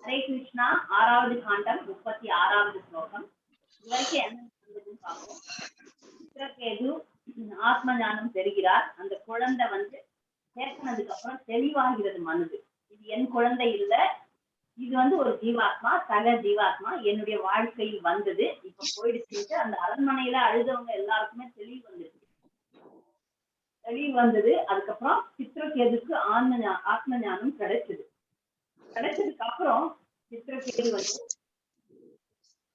ஹரே கிருஷ்ணா. 6வது காண்டம் 36வது ஸ்லோகம். இதுவரைக்கும் என்ன நடந்ததுன்னு பார்ப்போம். சித்திரகேது ஆத்ம ஞானம் பெறுகிறார். அந்த குழந்தை சேர்க்கனதுக்கு அப்புறம் தெளிவாகிறது மனது. இது என் குழந்தை இல்லை, இது ஒரு ஜீவாத்மா, சக ஜீவாத்மா என்னுடைய வாழ்க்கையில் வந்தது, இப்ப போயிடுச்சுட்டு அந்த அரண்மனையில அழுதவங்க எல்லாருக்குமே தெளிவு வந்தது. அதுக்கப்புறம் சித்திரகேதுக்கு ஆத்ம ஞானம் கிடைச்சதுக்கு அப்புறம் சித்திரகேது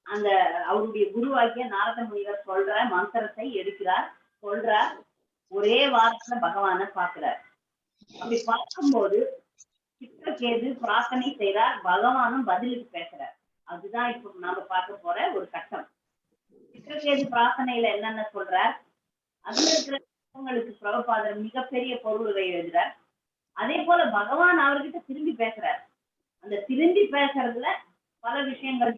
அந்த அவருடைய குருவாகிய நாரத முனிவர் சொல்ற மந்திரத்தை எடுக்கிறார், சொல்றார். ஒரே வாரத்துல பகவானை பார்க்கிறார். அப்படி பார்க்கும்போது சித்திரகேது பிரார்த்தனை செய்றார், பகவானும் பதிலுக்கு பேசுறார். அதுதான் இப்ப நாம பார்க்க போற ஒரு கட்டம். சித்திரகேது பிரார்த்தனையில என்னென்ன சொல்றார், அதுல இருக்கிற பிரபுபாதர் மிகப்பெரிய பொருளுரை எழுதுறார். அதே போல பகவான் அவர்கிட்ட திரும்பி பேசுறார். அந்த திரும்பி பேசுறதுல பல விஷயங்கள்,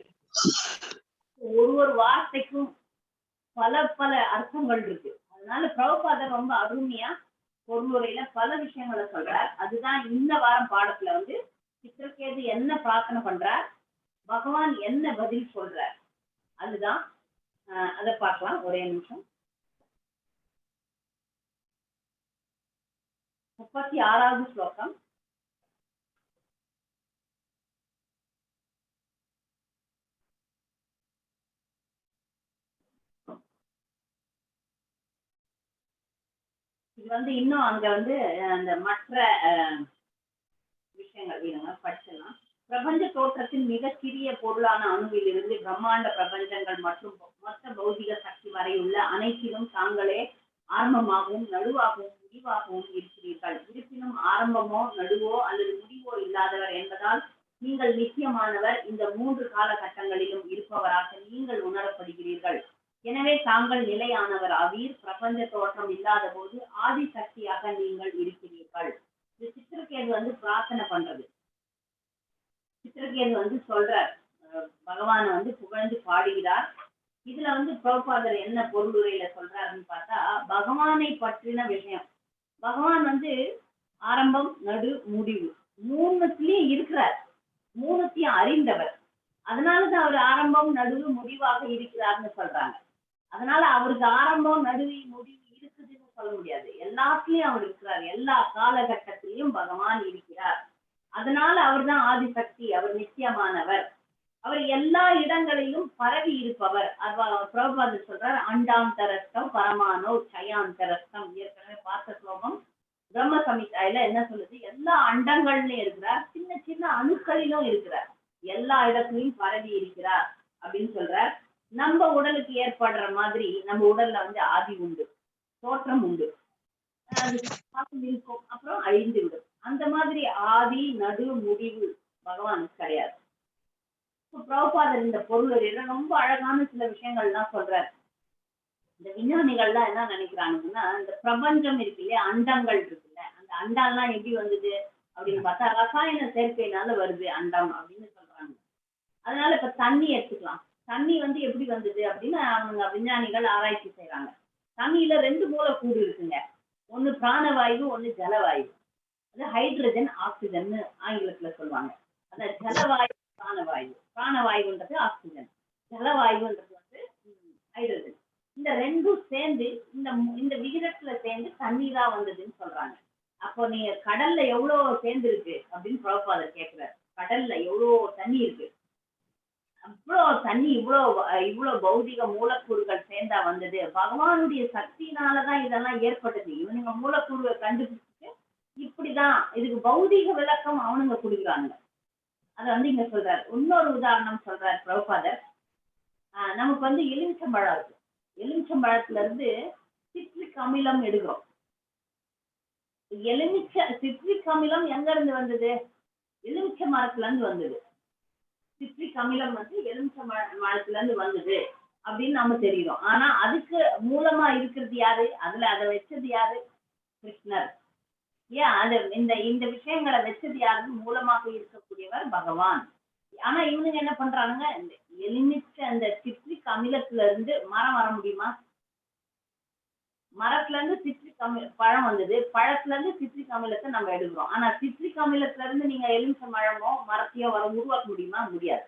ஒரு வார்த்தைக்கும் பல அர்த்தங்கள் இருக்கு. அதனால பிரபுபாதர் ரொம்ப அருமையா பொருளுரையில பல விஷயங்களை சொல்றார். அதுதான் இந்த வாரம் பாடத்துல சித்திரகேது என்ன பிரார்த்தனை பண்றார், பகவான் என்ன பதில் சொல்றார், அதுதான் அதை பார்க்கலாம். ஒரே நிமிஷம். 36வது ஸ்லோகம். இது இன்னும் அங்க அந்த மற்ற விஷயங்கள் படிச்சலாம். பிரபஞ்ச தோற்றத்தின் மிக சிறிய பொருளான அணுவில் இருந்து பிரம்மாண்ட பிரபஞ்சங்கள் மற்றும் மொத்த பௌதிக சக்தி வரை உள்ள அனைத்திலும் தாங்களே ஆரம்பமாகவும் நடுவாகவும் முடிவாகவும் இருக்கிறீர்கள். இருப்பினும் ஆரம்பமோ நடுவோ அல்லது முடிவோ இல்லாதவர் என்பதால் நீங்கள் நிச்சயமானவர், இந்த 3 காலகட்டங்களிலும் இருப்பவராக நீங்கள் உணரப்படுகிறீர்கள். எனவே தாங்கள் நிலையானவர் ஆவீர். பிரபஞ்ச தோற்றம் இல்லாத போது ஆதி சக்தியாக நீங்கள் இருக்கிறீர்கள். இது சித்திரகேது பிரார்த்தனை பண்றது. சித்திரகேது சொல்றார், பகவான புகழ்ந்து பாடுகிறார். இதுல பிரபுபாதர் என்ன பொருளுரையில சொல்றாருன்னு பார்த்தா, பகவானை பற்றின விஷயம். பகவான் ஆரம்பம் நடு முடிவு மூணுத்திலயும் இருக்கிறார், மூணுத்தையும் அறிந்தவர். அதனாலதான் அவர் ஆரம்பம் நடுவு முடிவாக இருக்கிறார்னு சொல்றாங்க. அதனால அவருக்கு ஆரம்பம் நடுவு முடிவு இருக்குதுன்னு சொல்ல முடியாது. எல்லாத்துலயும் அவர் இருக்கிறார், எல்லா காலகட்டத்திலையும் பகவான் இருக்கிறார். அதனால அவர் தான் ஆதிசக்தி, அவர் நிச்சயமானவர், அவர் எல்லா இடங்களிலும் பரவி இருப்பவர். பிரபுபாதர் சொல்றார், அண்டாந்தரஸ்தம் பரமானோ சயாந்தரஸ்தம். ஏற்கனவே பார்த்த ஸ்லோகம் பிரம்ம சமிதாயில என்ன சொல்லுது, எல்லா அண்டங்கள்லயும் இருக்கிறார், சின்ன சின்ன அணுக்களிலும் இருக்கிறார், எல்லா இடத்துலயும் பரவி இருக்கிறார் அப்படின்னு சொல்றார். நம்ம உடலுக்கு ஏற்படுற மாதிரி நம்ம உடல்ல ஆதி உண்டு, தோற்றம் உண்டு, இருக்கும், அப்புறம் அழிந்து விடும். அந்த மாதிரி ஆதி நடு முடிவு பகவானுக்கு கிடையாது. பிரபுபாதர் இந்த பொருள் ரொம்ப அழகான சில விஷயங்கள்லாம் சொல்றாரு. இந்த விஞ்ஞானிகள்லாம் என்ன நினைக்கிறாங்கன்னா, இந்த பிரபஞ்சம் இருக்கு இல்லையா, அண்டங்கள் இருக்குல்ல, அந்த அண்டம்லாம் எப்படி வந்தது அப்படின்னு பார்த்தா ரசாயன சேர்க்கையினால வருது அண்டம் அப்படின்னு சொல்றாங்க. அதனால இப்ப தண்ணி எடுத்துக்கலாம். தண்ணி எப்படி வந்தது அப்படின்னு அவங்க விஞ்ஞானிகள் ஆராய்ச்சி செய்யறாங்க. தண்ணியில 2 மூலக்கூறு இருக்குங்க. ஒண்ணு பிராணவாயு, ஒண்ணு ஜலவாயு. அது ஹைட்ரஜன் ஆக்சிஜன் ஆங்கிலத்துல சொல்லுவாங்க. அந்த ஜலவாயு பிராணவாயு, பிராணவாயுன்றது ஆக்சிஜன், ஜலவாயுன்றது ஹைட்ரஜன். இந்த 2ம் சேர்ந்து இந்த விகிதத்துல சேர்ந்து தண்ணீரா வந்ததுன்னு சொல்றாங்க. அப்போ நீங்க கடல்ல எவ்வளவு சேர்ந்து இருக்கு அப்படின்னு பிரபுபாதர் கேட்கிறார். கடல்ல எவ்வளவு தண்ணி இருக்கு, அவ்வளவு தண்ணி இவ்வளவு பௌதிக மூலக்கூறுகள் சேர்ந்தா வந்தது. பகவானுடைய சக்தியினாலதான் இதெல்லாம் ஏற்பட்டது. இவனுங்க மூலக்கூறுவை கண்டுபிடிச்சிட்டு இப்படிதான் இதுக்கு பௌதிக விளக்கம் அவனுங்க கொடுக்குறாங்க. அதை இங்க சொல்றாரு. இன்னொரு உதாரணம் சொல்றாரு பிரபுபாதர். நமக்கு எலுமிச்சம்பழம் இருக்கு. எலுமிச்சம்பழத்துல இருந்து சிட்ரிக் அமிலம் எடுக்கிறோம். சிட்ரிக் அமிலம் எங்க இருந்து வந்தது? எலுமிச்சை மரத்துல இருந்து வந்தது. சிட்ரிக் அமிலம் எலுமிச்சை மரத்துல இருந்து வந்தது அப்படின்னு நம்ம தெரியும். ஆனா அதுக்கு மூலமா இருக்கிறது யாரு, அதை வச்சது யாரு? கிருஷ்ணர். ஏன் அது இந்த விஷயங்களை வச்சது யாருக்கு மூலமாக இருக்கக்கூடியவர் பகவான். ஆனா இவனுங்க என்ன பண்றாங்க, இந்த எலுமிச்சை அந்த சிட்ரிக் அமிலத்துல இருந்து மரம் வர முடியுமா? மரத்துல இருந்து சிட்ரிக் அமில பழம் வந்தது, பழத்துல இருந்து சிட்ரிக் அமிலத்தை நம்ம எடுக்கிறோம். ஆனா சிட்ரிக் அமிலத்துல இருந்து நீங்க எலுமிச்சை பழமோ மரத்தையோ உருவாக்க முடியுமா? முடியாது.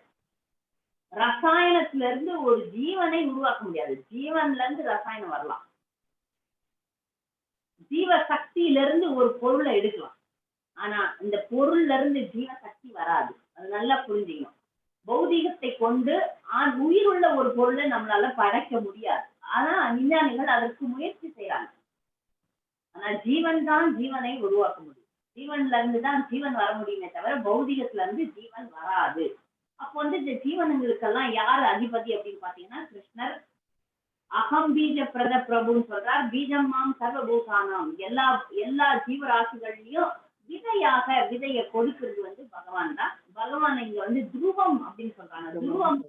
ரசாயனத்துல இருந்து ஒரு ஜீவனை உருவாக்க முடியாது. ஜீவன்ல இருந்து ரசாயனம் வரலாம், ஜீவ சக்தியில இருந்து ஒரு பொருளை எடுக்கலாம். ஆனா இந்த பொருள்ல இருந்து ஜீவ சக்தி வராது. அது நல்லா புரிஞ்சுக்கணும். பௌதீகத்தை கொண்டு உயிர் உள்ள ஒரு பொருளை நம்மளால படைக்க முடியாது. ஆனா விஞ்ஞானிகள் அதற்கு முயற்சி செய்யறாங்க. ஆனா ஜீவன் தான் ஜீவனை உருவாக்க முடியும். ஜீவன்ல இருந்து தான் ஜீவன் வர முடியுமே தவிர பௌதிகத்துல இருந்து ஜீவன் வராது. அப்போ வந்து இந்த ஜீவனங்களுக்கெல்லாம் யாரு அதிபதி அப்படின்னு பாத்தீங்கன்னா கிருஷ்ணர். அகம் பீஜ பிரத பிரபுன்னு சொல்றார். பீஜம் மாம் சர்வபூதானாம், எல்லா ஜீவராசிகள்லயும் விதையை கொடுக்கிறது வந்து பகவான் தான். பகவான் இங்க வந்து துருவம் அப்படின்னு சொல்றாங்க. துருவம்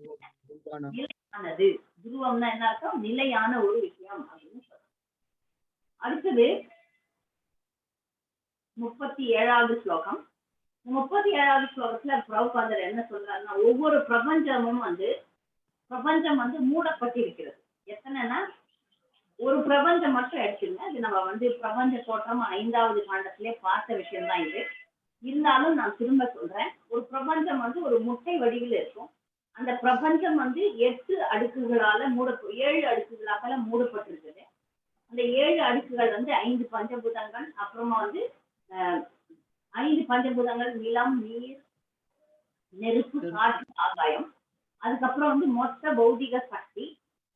நிலையானது. துருவம்னா என்ன அர்த்தம்? நிலையான ஒரு விஷயம் அப்படின்னு சொல்றாங்க. அடுத்தது 37வது ஸ்லோகம். 37வது ஸ்லோகத்துல பிரபுபாதர் என்ன சொல்றாருன்னா, ஒவ்வொரு பிரபஞ்சம் வந்து மூடப்பட்டிருக்கிறது. எத்தனைன்னா ஒரு பிரபஞ்சம் மட்டும் எடுத்துங்க. இது நம்ம வந்து பிரபஞ்ச தோற்றம் 5வது காண்டத்திலே பார்த்த விஷயம் தான் இது. இருந்தாலும் நான் திரும்ப சொல்றேன். ஒரு பிரபஞ்சம் வந்து ஒரு முட்டை வடிவில் இருக்கும். அந்த பிரபஞ்சம் வந்து 8 அடுக்குகளால 7 அடுக்குகளாக மூடப்பட்டிருக்குது. அந்த 7 அடுக்குகள் வந்து 5 பஞ்சபூதங்கள், அப்புறமா வந்து 5 பஞ்சபூதங்கள் நிலம், நீர், நெருப்பு, காற்று, ஆகாயம். அதுக்கப்புறம் வந்து மொத்த பௌதிக சக்தி,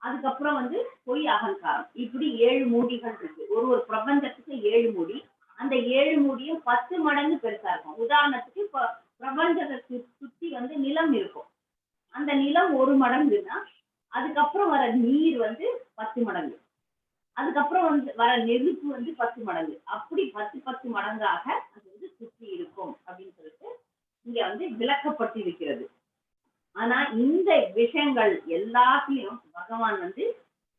அதுக்கப்புறம் வந்து பொய் அகங்காரம். இப்படி 7 மூடிகள் இருக்கு. ஒரு பிரபஞ்சத்துக்கு 7 மூடி. அந்த 7 மூடியும் 10 மடங்கு பெருசா இருக்கும். உதாரணத்துக்கு இப்ப பிரபஞ்சத்தை சுத்தி வந்து நிலம் இருக்கும். அந்த நிலம் 1 மடங்குன்னா அதுக்கப்புறம் வர நீர் வந்து 10 மடங்கு, அதுக்கப்புறம் வந்து வர நெருப்பு வந்து 10 மடங்கு. அப்படி 10 மடங்காக அது வந்து சுத்தி இருக்கும் அப்படின்னு சொல்லிட்டு இங்க வந்து விளக்கப்பட்டிருக்கிறது. ஆனா இந்த விஷயங்கள் எல்லாத்திலையும் பகவான் வந்து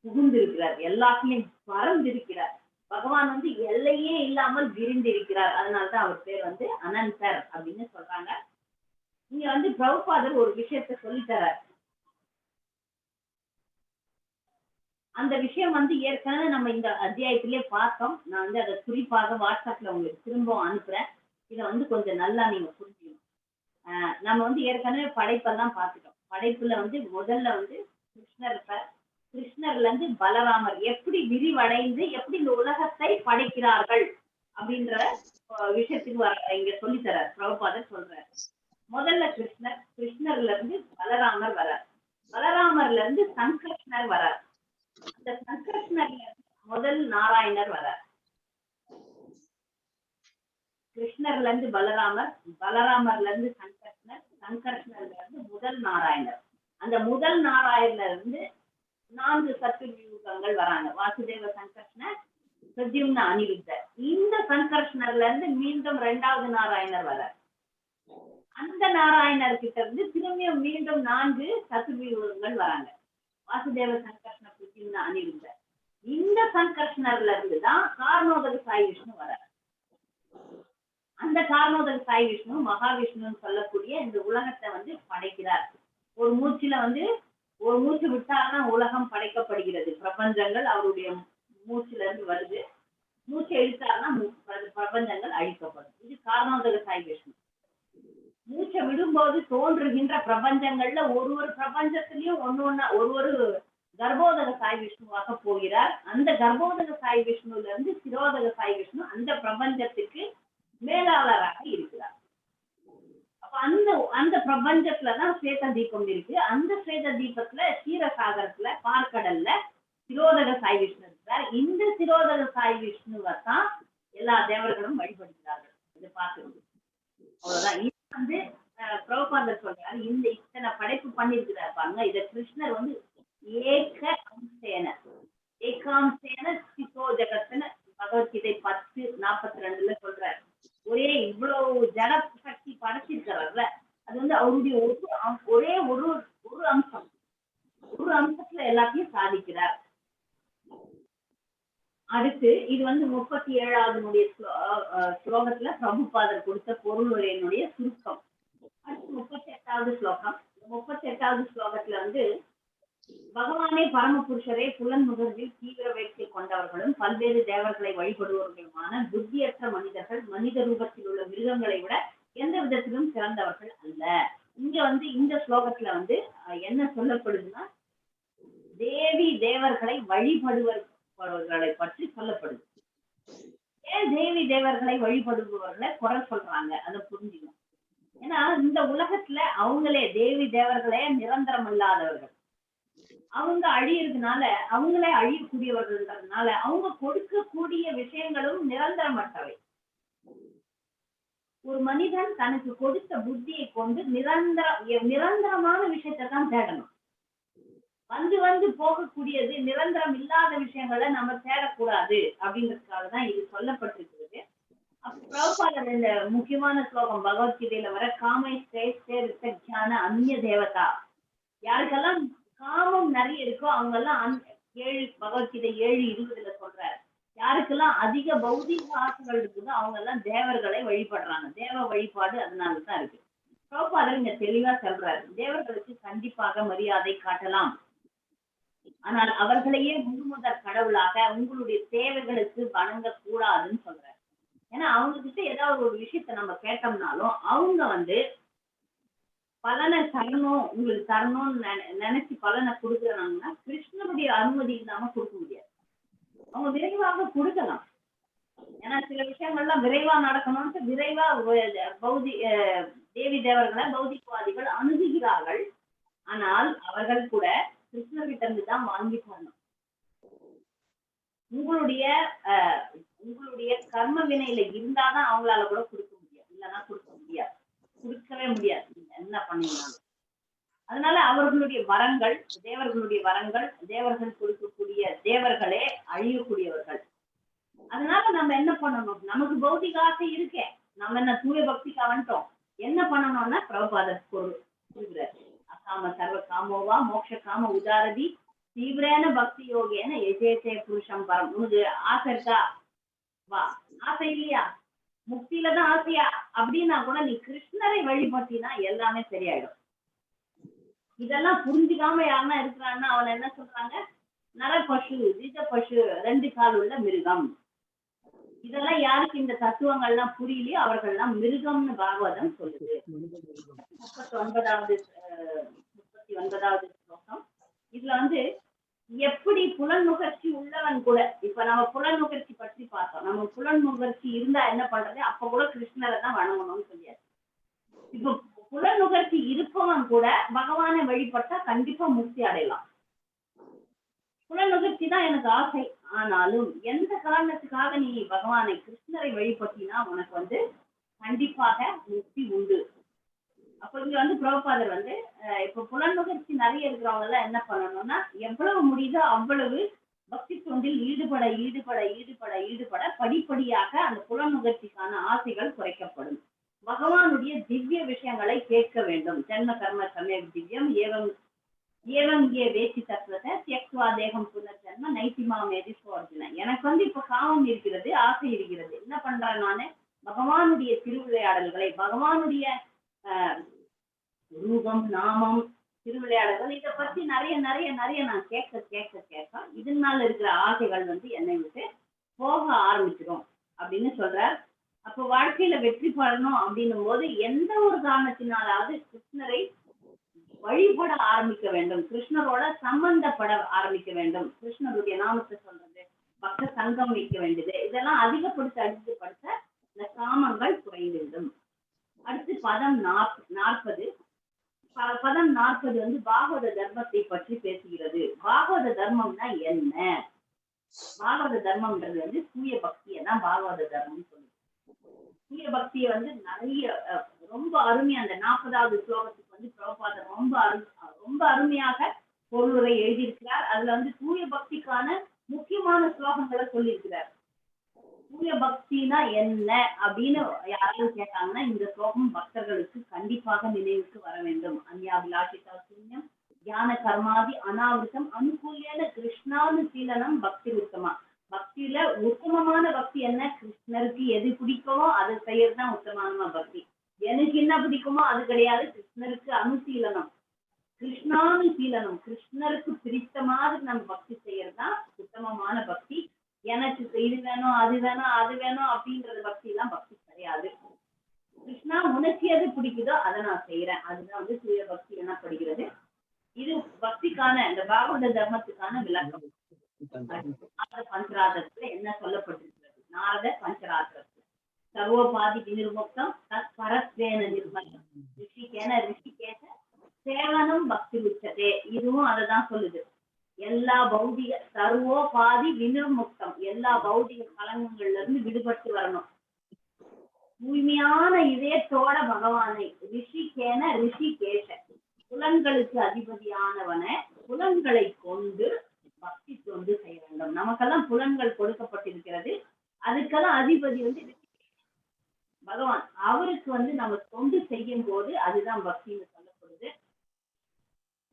புகுந்திருக்கிறார், எல்லாத்திலையும் பறந்திருக்கிறார். பகவான் வந்து எல்லையே இல்லாமல் விரிந்திருக்கிறார். அதனாலதான் அவர் பேர் வந்து அனந்தர் அப்படின்னு சொல்றாங்க. இங்க வந்து பிரபுபாதர் ஒரு விஷயத்த சொல்லித்தரார். அந்த விஷயம் வந்து ஏற்கனவே நம்ம இந்த அத்தியாயத்திலே பார்த்தோம். நான் வந்து அதை குறிப்பாக வாட்ஸ்அப்ல உங்களுக்கு திரும்பவும் அனுப்புறேன். இதை வந்து கொஞ்சம் நல்லா நீங்க புரிஞ்சுக்கணும். நம்ம வந்து ஏற்கனவே படைப்பெல்லாம் பார்த்துட்டோம். படைப்புல வந்து முதல்ல வந்து கிருஷ்ணர்ல இருந்து பலராமர் எப்படி விரிவடைந்து எப்படி இந்த உலகத்தை படைக்கிறார்கள் அப்படின்ற விஷயத்துக்கு இங்க சொல்லித்தரார். பிரபுபாதர் சொல்றார். முதல்ல கிருஷ்ணர்ல இருந்து பலராமர் வரார். பலராமர்ல இருந்து சங்கர்ஷ்ணர் வரார். அந்த சங்கர்ஷ்ணர்ல முதல் நாராயணர் வரார். கிருஷ்ணர்ல இருந்து பலராமர், பலராமர்ல இருந்து சங்கர்ஷ்ணர், சங்கர்ஷ்ணர்ல இருந்து முதல் நாராயணர். அந்த முதல் நாராயணர்ல இருந்து 4 சத்துர்யுகங்கள் வராங்க. வாசுதேவ சங்கர்ஷ்ணர், பிரத்யும்ன அனிருத்தர். இந்த சங்கர்ஷ்ணர்ல இருந்து மீண்டும் 2வது நாராயணர் வரார். அந்த நாராயணர் கிட்ட இருந்து திரும்பியும் மீண்டும் 4 சத்துர்யுகங்கள் வராங்க. வாசுதேவ சங்கர்ஷ்ண, பிரத்யும்ன அனிருத்தர். இந்த சங்கர்ஷ்ணர்ல இருந்து தான் காரணோதக சாய் விஷ்ணு வரார். அந்த காரணோதக சாய் விஷ்ணு மகாவிஷ்ணுன்னு சொல்லக்கூடிய இந்த உலகத்தை வந்து படைக்கிறார். ஒரு மூச்சு விட்டால்தான் உலகம் படைக்கப்படுகிறது. பிரபஞ்சங்கள் அவருடைய மூச்சுல இருந்து வருது. மூச்சு இழுத்தால்தான் பிரபஞ்சங்கள் அழிக்கப்படும். இது காரணோதக சாய் விஷ்ணு. மூச்சை விடும்போது தோன்றுகின்ற பிரபஞ்சங்கள்ல ஒரு பிரபஞ்சத்திலயும் ஒரு கர்ப்போதக சாய் விஷ்ணுவாக போகிறார். அந்த கர்ப்போதக சாய் விஷ்ணுல இருந்து சிரோதக சாய் விஷ்ணு அந்த பிரபஞ்சத்துக்கு மேலாளராக இருக்கிறார். அப்ப அந்த பிரபஞ்சத்துலதான் ஸ்வேத தீபம் இருக்கு. அந்த ஸ்வேத தீபத்துல சீரசாகரத்துல பார்க்கடல்ல சிரோதக சாய் விஷ்ணு இருக்கிறார். இந்த சிரோதக சாய் விஷ்ணுவை தான் எல்லா தேவர்களும் வழிபடுகிறார்கள். இதை பார்க்கணும். அவ்வளவுதான். இது வந்து பிரபுபாதர் சொல்றாரு. இந்த இத்தனை படைப்பு பண்ணிருக்கிறார் பாருங்க. இத கிருஷ்ணர் வந்து ஏகாம்சேன சிதோ ஜகத்துன்னு பகவத்கீதை 10:42 சொல்றாரு. இவ்வளவு ஜட சக்தி படைச்சிருக்கிறார்ல, அது வந்து அவருடைய ஒரே ஒரு அம்சம், ஒரு அம்சத்துல எல்லாத்தையும் சாதிக்கிறார். அடுத்து இது வந்து 37வது ஸ்லோகத்துல பிரபுபாதர் கொடுத்த பொருள் உரையினுடைய சுருக்கம். அடுத்து 38வது ஸ்லோகம். 38வது ஸ்லோகத்துல வந்து பகவானே பரமபுருஷரே புலன் முகர்வில் தீவிர வேட்கை கொண்டவர்களும் பல்வேறு தேவர்களை வழிபடுபவர்களுமான புத்தியற்ற மனிதர்கள் மனித ரூபத்தில் உள்ள மிருகங்களை விட எந்த விதத்திலும் சிறந்தவர்கள் அல்ல. இங்க இந்த ஸ்லோகத்துல என்ன சொல்லப்படுதுன்னா, தேவி தேவர்களை வழிபடுபவர்களை பற்றி சொல்லப்படுது. ஏன் தேவி தேவர்களை வழிபடுபவர்களை குறை சொல்றாங்க, அதை புரிஞ்சுக்கணும். ஏன்னா இந்த உலகத்துல அவங்களே தேவி தேவர்களே நிரந்தரம் இல்லாதவர்கள், அவங்க அழியறதுனால அவங்களே அழியக்கூடியவர்கள்ன்றதுனால அவங்க கொடுக்கக்கூடிய விஷயங்களும் நிரந்தரமற்றவை. ஒரு மனிதன் தனக்கு கொடுத்த புத்தியை கொண்டு நிரந்தரமான விஷயத்தை தான் தேடணும். வந்து போகக்கூடியது நிரந்தரம் இல்லாத விஷயங்களை நம்ம தேடக்கூடாது அப்படின்றதுக்காக தான் இது சொல்லப்பட்டிருக்கிறது. பிரபுபாதர் இந்த முக்கியமான ஸ்லோகம் பகவத்கீதையில வர காமை ஞான அந்நிய தேவதா, யாருக்கெல்லாம் காமம் நிறைய இருக்கோ அவங்க எல்லாம் 7 பகவத்கீதை 7:20 சொல்றாரு. யாருக்கெல்லாம் அதிக பௌதிக ஆசைகள் இருக்குதோ அவங்க எல்லாம் தேவர்களை வழிபடுறாங்க. தேவ வழிபாடு அதனாலதான் இருக்கு. பிரபுபாதர் இங்க தெளிவா சொல்றாரு, தேவர்களுக்கு கண்டிப்பாக மரியாதை காட்டலாம், ஆனால் அவர்களையே முழுமுதற் கடவுளாக உங்களுடைய தேவைகளுக்கு வணங்க கூடாதுன்னு சொல்றாரு. ஏன்னா அவங்க கிட்ட ஏதாவது ஒரு விஷயத்த நம்ம கேட்டோம்னாலும் அவங்க பலனை தரணும், உங்களுக்கு தரணும்னு நினைச்சு பலனை கொடுக்குறாங்கன்னா கிருஷ்ணனுடைய அனுமதி இல்லாம கொடுக்க முடியாது. அவங்க விரைவாக கொடுக்கலாம். ஏன்னா சில விஷயங்கள்லாம் விரைவா நடக்கணும்னு விரைவா தேவி தேவர்களை பௌதிகவாதிகள் அணுகுகிறார்கள். ஆனால் அவர்கள் கூட கிருஷ்ணகிட்ட இருந்து தான் வாங்கி போடணும். உங்களுடைய கர்ம வினையில இருந்தாதான் அவங்களால கூட கொடுக்க முடியாது, இல்லைன்னா கொடுக்க முடியாது, கொடுக்கவே முடியாது என்ன பண்ணீங்கன்னாலும். அதனால அவர்களுடைய வரங்கள் தேவர்கள் கொடுக்கக்கூடிய தேவர்களே அழியக்கூடியவர்கள். அதனால நம்ம என்ன பண்ணணும், நமக்கு பௌதிக ஆசை இருக்கே, நம்ம என்ன தூய பக்திக்கு வந்துட்டோம், என்ன பண்ணணும்னா பிரபுபாதர் கொடுக்குறாரு. அகாம சர்வ காமோவா மோட்ச காம உதாரதி தீவிரேன பக்தி யோகேன எஜேசே புருஷம் பரம். உனக்கு ஆசை இருக்கா, வா. ஆசை இல்லையா, முக்தியில தான் ஆசையா அப்படின்னா கூட நீ கிருஷ்ணரை வழிபட்டினா எல்லாமே சரியாயிடும். இதெல்லாம் புரிஞ்சுக்காம யாருன்னா இருக்கிறான்னா அவனை என்ன சொல்றாங்க, நர பசு, திஜ பசு, 2 கால் உள்ள மிருகம். இதெல்லாம் யாருக்கு இந்த தத்துவங்கள்லாம் புரியலையோ அவர்கள்லாம் மிருகம்னு பாகவதம் சொல்லுது. 39வது ஸ்லோகம். இதுல எப்படி புலன் நுகர்ச்சி உள்ளவன் கூட, இப்ப நம்ம புலன் நுகர்ச்சி பற்றி பார்த்தோம். நம்ம புலன் நுகர்ச்சி இருந்தா என்ன பண்றது, அப்ப கூட கிருஷ்ணரை தான் வணங்கணும்னு சொல்லியாச்சு. இப்ப புலன் நுகர்ச்சி இருப்பவன் கூட பகவானை வழிபட்டா கண்டிப்பா முக்தி அடையலாம். புலன் நுகர்ச்சி தான் எனக்கு ஆசை, ஆனாலும் எந்த காரணத்துக்காக நீ பகவானை கிருஷ்ணரை வழிபட்டினா உனக்கு கண்டிப்பாக முக்தி உண்டு. அப்ப இங்க பிரபுபாதர் இப்ப புலன் நுகர்ச்சி நிறைய இருக்கிறவங்க எல்லாம் என்ன பண்ணணும்னா, எவ்வளவு முடியுதோ அவ்வளவு பக்தி தொண்டில் ஈடுபட ஈடுபட ஈடுபட ஈடுபட படிப்படியாக அந்த புலன் நுகர்ச்சிக்கான ஆசைகள் குறைக்கப்படும். பகவானுடைய திவ்ய விஷயங்களை கேட்க வேண்டும். ஜென்ம கர்ம சமய திவ்யம் ஏவம் ஏ வேசி தத்துவத்தை தியக்வா தேகம் புனர்ஜன்ம நைத்திமா மேதி சோர்ஜன. எனக்கு இப்ப காமம் இருக்கிறது, ஆசை இருக்கிறது, என்ன பண்றேன் நானு, பகவானுடைய திருவிளையாடல்களை, பகவானுடைய ரூபம் நாமம் திருவிளையாடல்கள் இதை பத்தி நிறைய நிறைய நிறைய நான் கேட்க கேட்க கேட்க இதனால இருக்கிற ஆசைகள் என்னை விட்டு போக ஆரம்பிச்சிடும் அப்படின்னு சொல்றார். அப்போ வாழ்க்கையில வெற்றி பெறணும் அப்படின்னும் போது எந்த ஒரு காரணத்தினாலாவது கிருஷ்ணரை வழிபட ஆரம்பிக்க வேண்டும், கிருஷ்ணரோட சம்பந்தப்பட ஆரம்பிக்க வேண்டும், கிருஷ்ணருடைய நாமத்தை சொல்றது, பக்த சங்கம் வைக்க வேண்டியது, இதெல்லாம் அதிகப்படுத்த இந்த காமங்கள் குறைந்துவிடும். அடுத்து பதம் 40 பாகவத தர்மத்தை பற்றி பேசுகிறது. பாகவத தர்மம்னா என்ன? பாகவத தர்மம்ன்றது தூய பக்தியை தான் பாகவத தர்மம் சொல்லுது. தூய பக்தியை நிறைய ரொம்ப அருமையா அந்த 40வது ஸ்லோகத்துக்கு பிரபுபாதர் ரொம்ப அருமையாக பொருளுரை எழுதியிருக்கிறார். அதுல தூய பக்திக்கான முக்கியமான ஸ்லோகங்களை சொல்லியிருக்கிறார். தூய பக்தினா என்ன அப்படின்னு யாராவது கேட்டாங்கன்னா இந்த ஸ்லோகம் பக்தர்களுக்கு கண்டிப்பாக நினைவுக்கு வர வேண்டும். அந்யாபிலாஷிதா சூன்யம் ஞான கர்மாதி அனாவிருத்தம் அனுகூலியான கிருஷ்ணானு சீலனம் பக்தி உத்தமா. பக்தியில உத்தமமான பக்தி என்ன, கிருஷ்ணருக்கு எது பிடிக்குமோ அதை செய்யறதுதான் உத்தமமான பக்தி. எனக்கு என்ன பிடிக்குமோ அது கிடையாது, கிருஷ்ணருக்கு அனுசீலனம், கிருஷ்ணானு சீலனம், கிருஷ்ணருக்கு பிடித்த மாதிரி நம்ம பக்தி செய்யறதுதான் உத்தமமான பக்தி. எனக்கு இது வேணும் அது வேணும் அது வேணும் அப்படின்றது பக்தி எல்லாம் பக்தி கிடையாது. கிருஷ்ணா உனக்கு எது பிடிக்குதோ அதை நான் செய்யறேன், அதுதான் வந்து தூய பக்தி எனப்படுகிறது. இது பக்திக்கான இந்த பாகவத தர்மத்துக்கான விளக்கம். பஞ்சராத்திரத்துல என்ன சொல்லப்பட்டிருக்கிறது? நாரத பஞ்சராத்திரத்துல சர்வோபாதி விநிர்முக்தம் தத் பரத்வேன நிர்மலம் ரிஷிகேன ரிஷிகேச சேவனம் பக்தி உச்சதே. இதுவும் அததான் சொல்லுது. எல்லா பௌதிக சர்வோபாதி விநிர்முக்தம், எல்லா பௌதிக கலங்கங்கள்ல இருந்து விடுபட்டு வரணும். தூய்மையான இதயத்தோட பகவானை ரிஷிகேன ரிஷிகேஷ, புலன்களுக்கு அதிபதியானவன புலன்களை கொண்டு பக்தி தொண்டு செய்ய வேண்டும். நமக்கெல்லாம் புலன்கள் கொடுக்கப்பட்டிருக்கிறது, அதுக்கெல்லாம் அதிபதி வந்து பகவான். அவருக்கு வந்து நம்ம தொண்டு செய்யும் போது அதுதான் பக்தின்னு சொல்லப்படுது.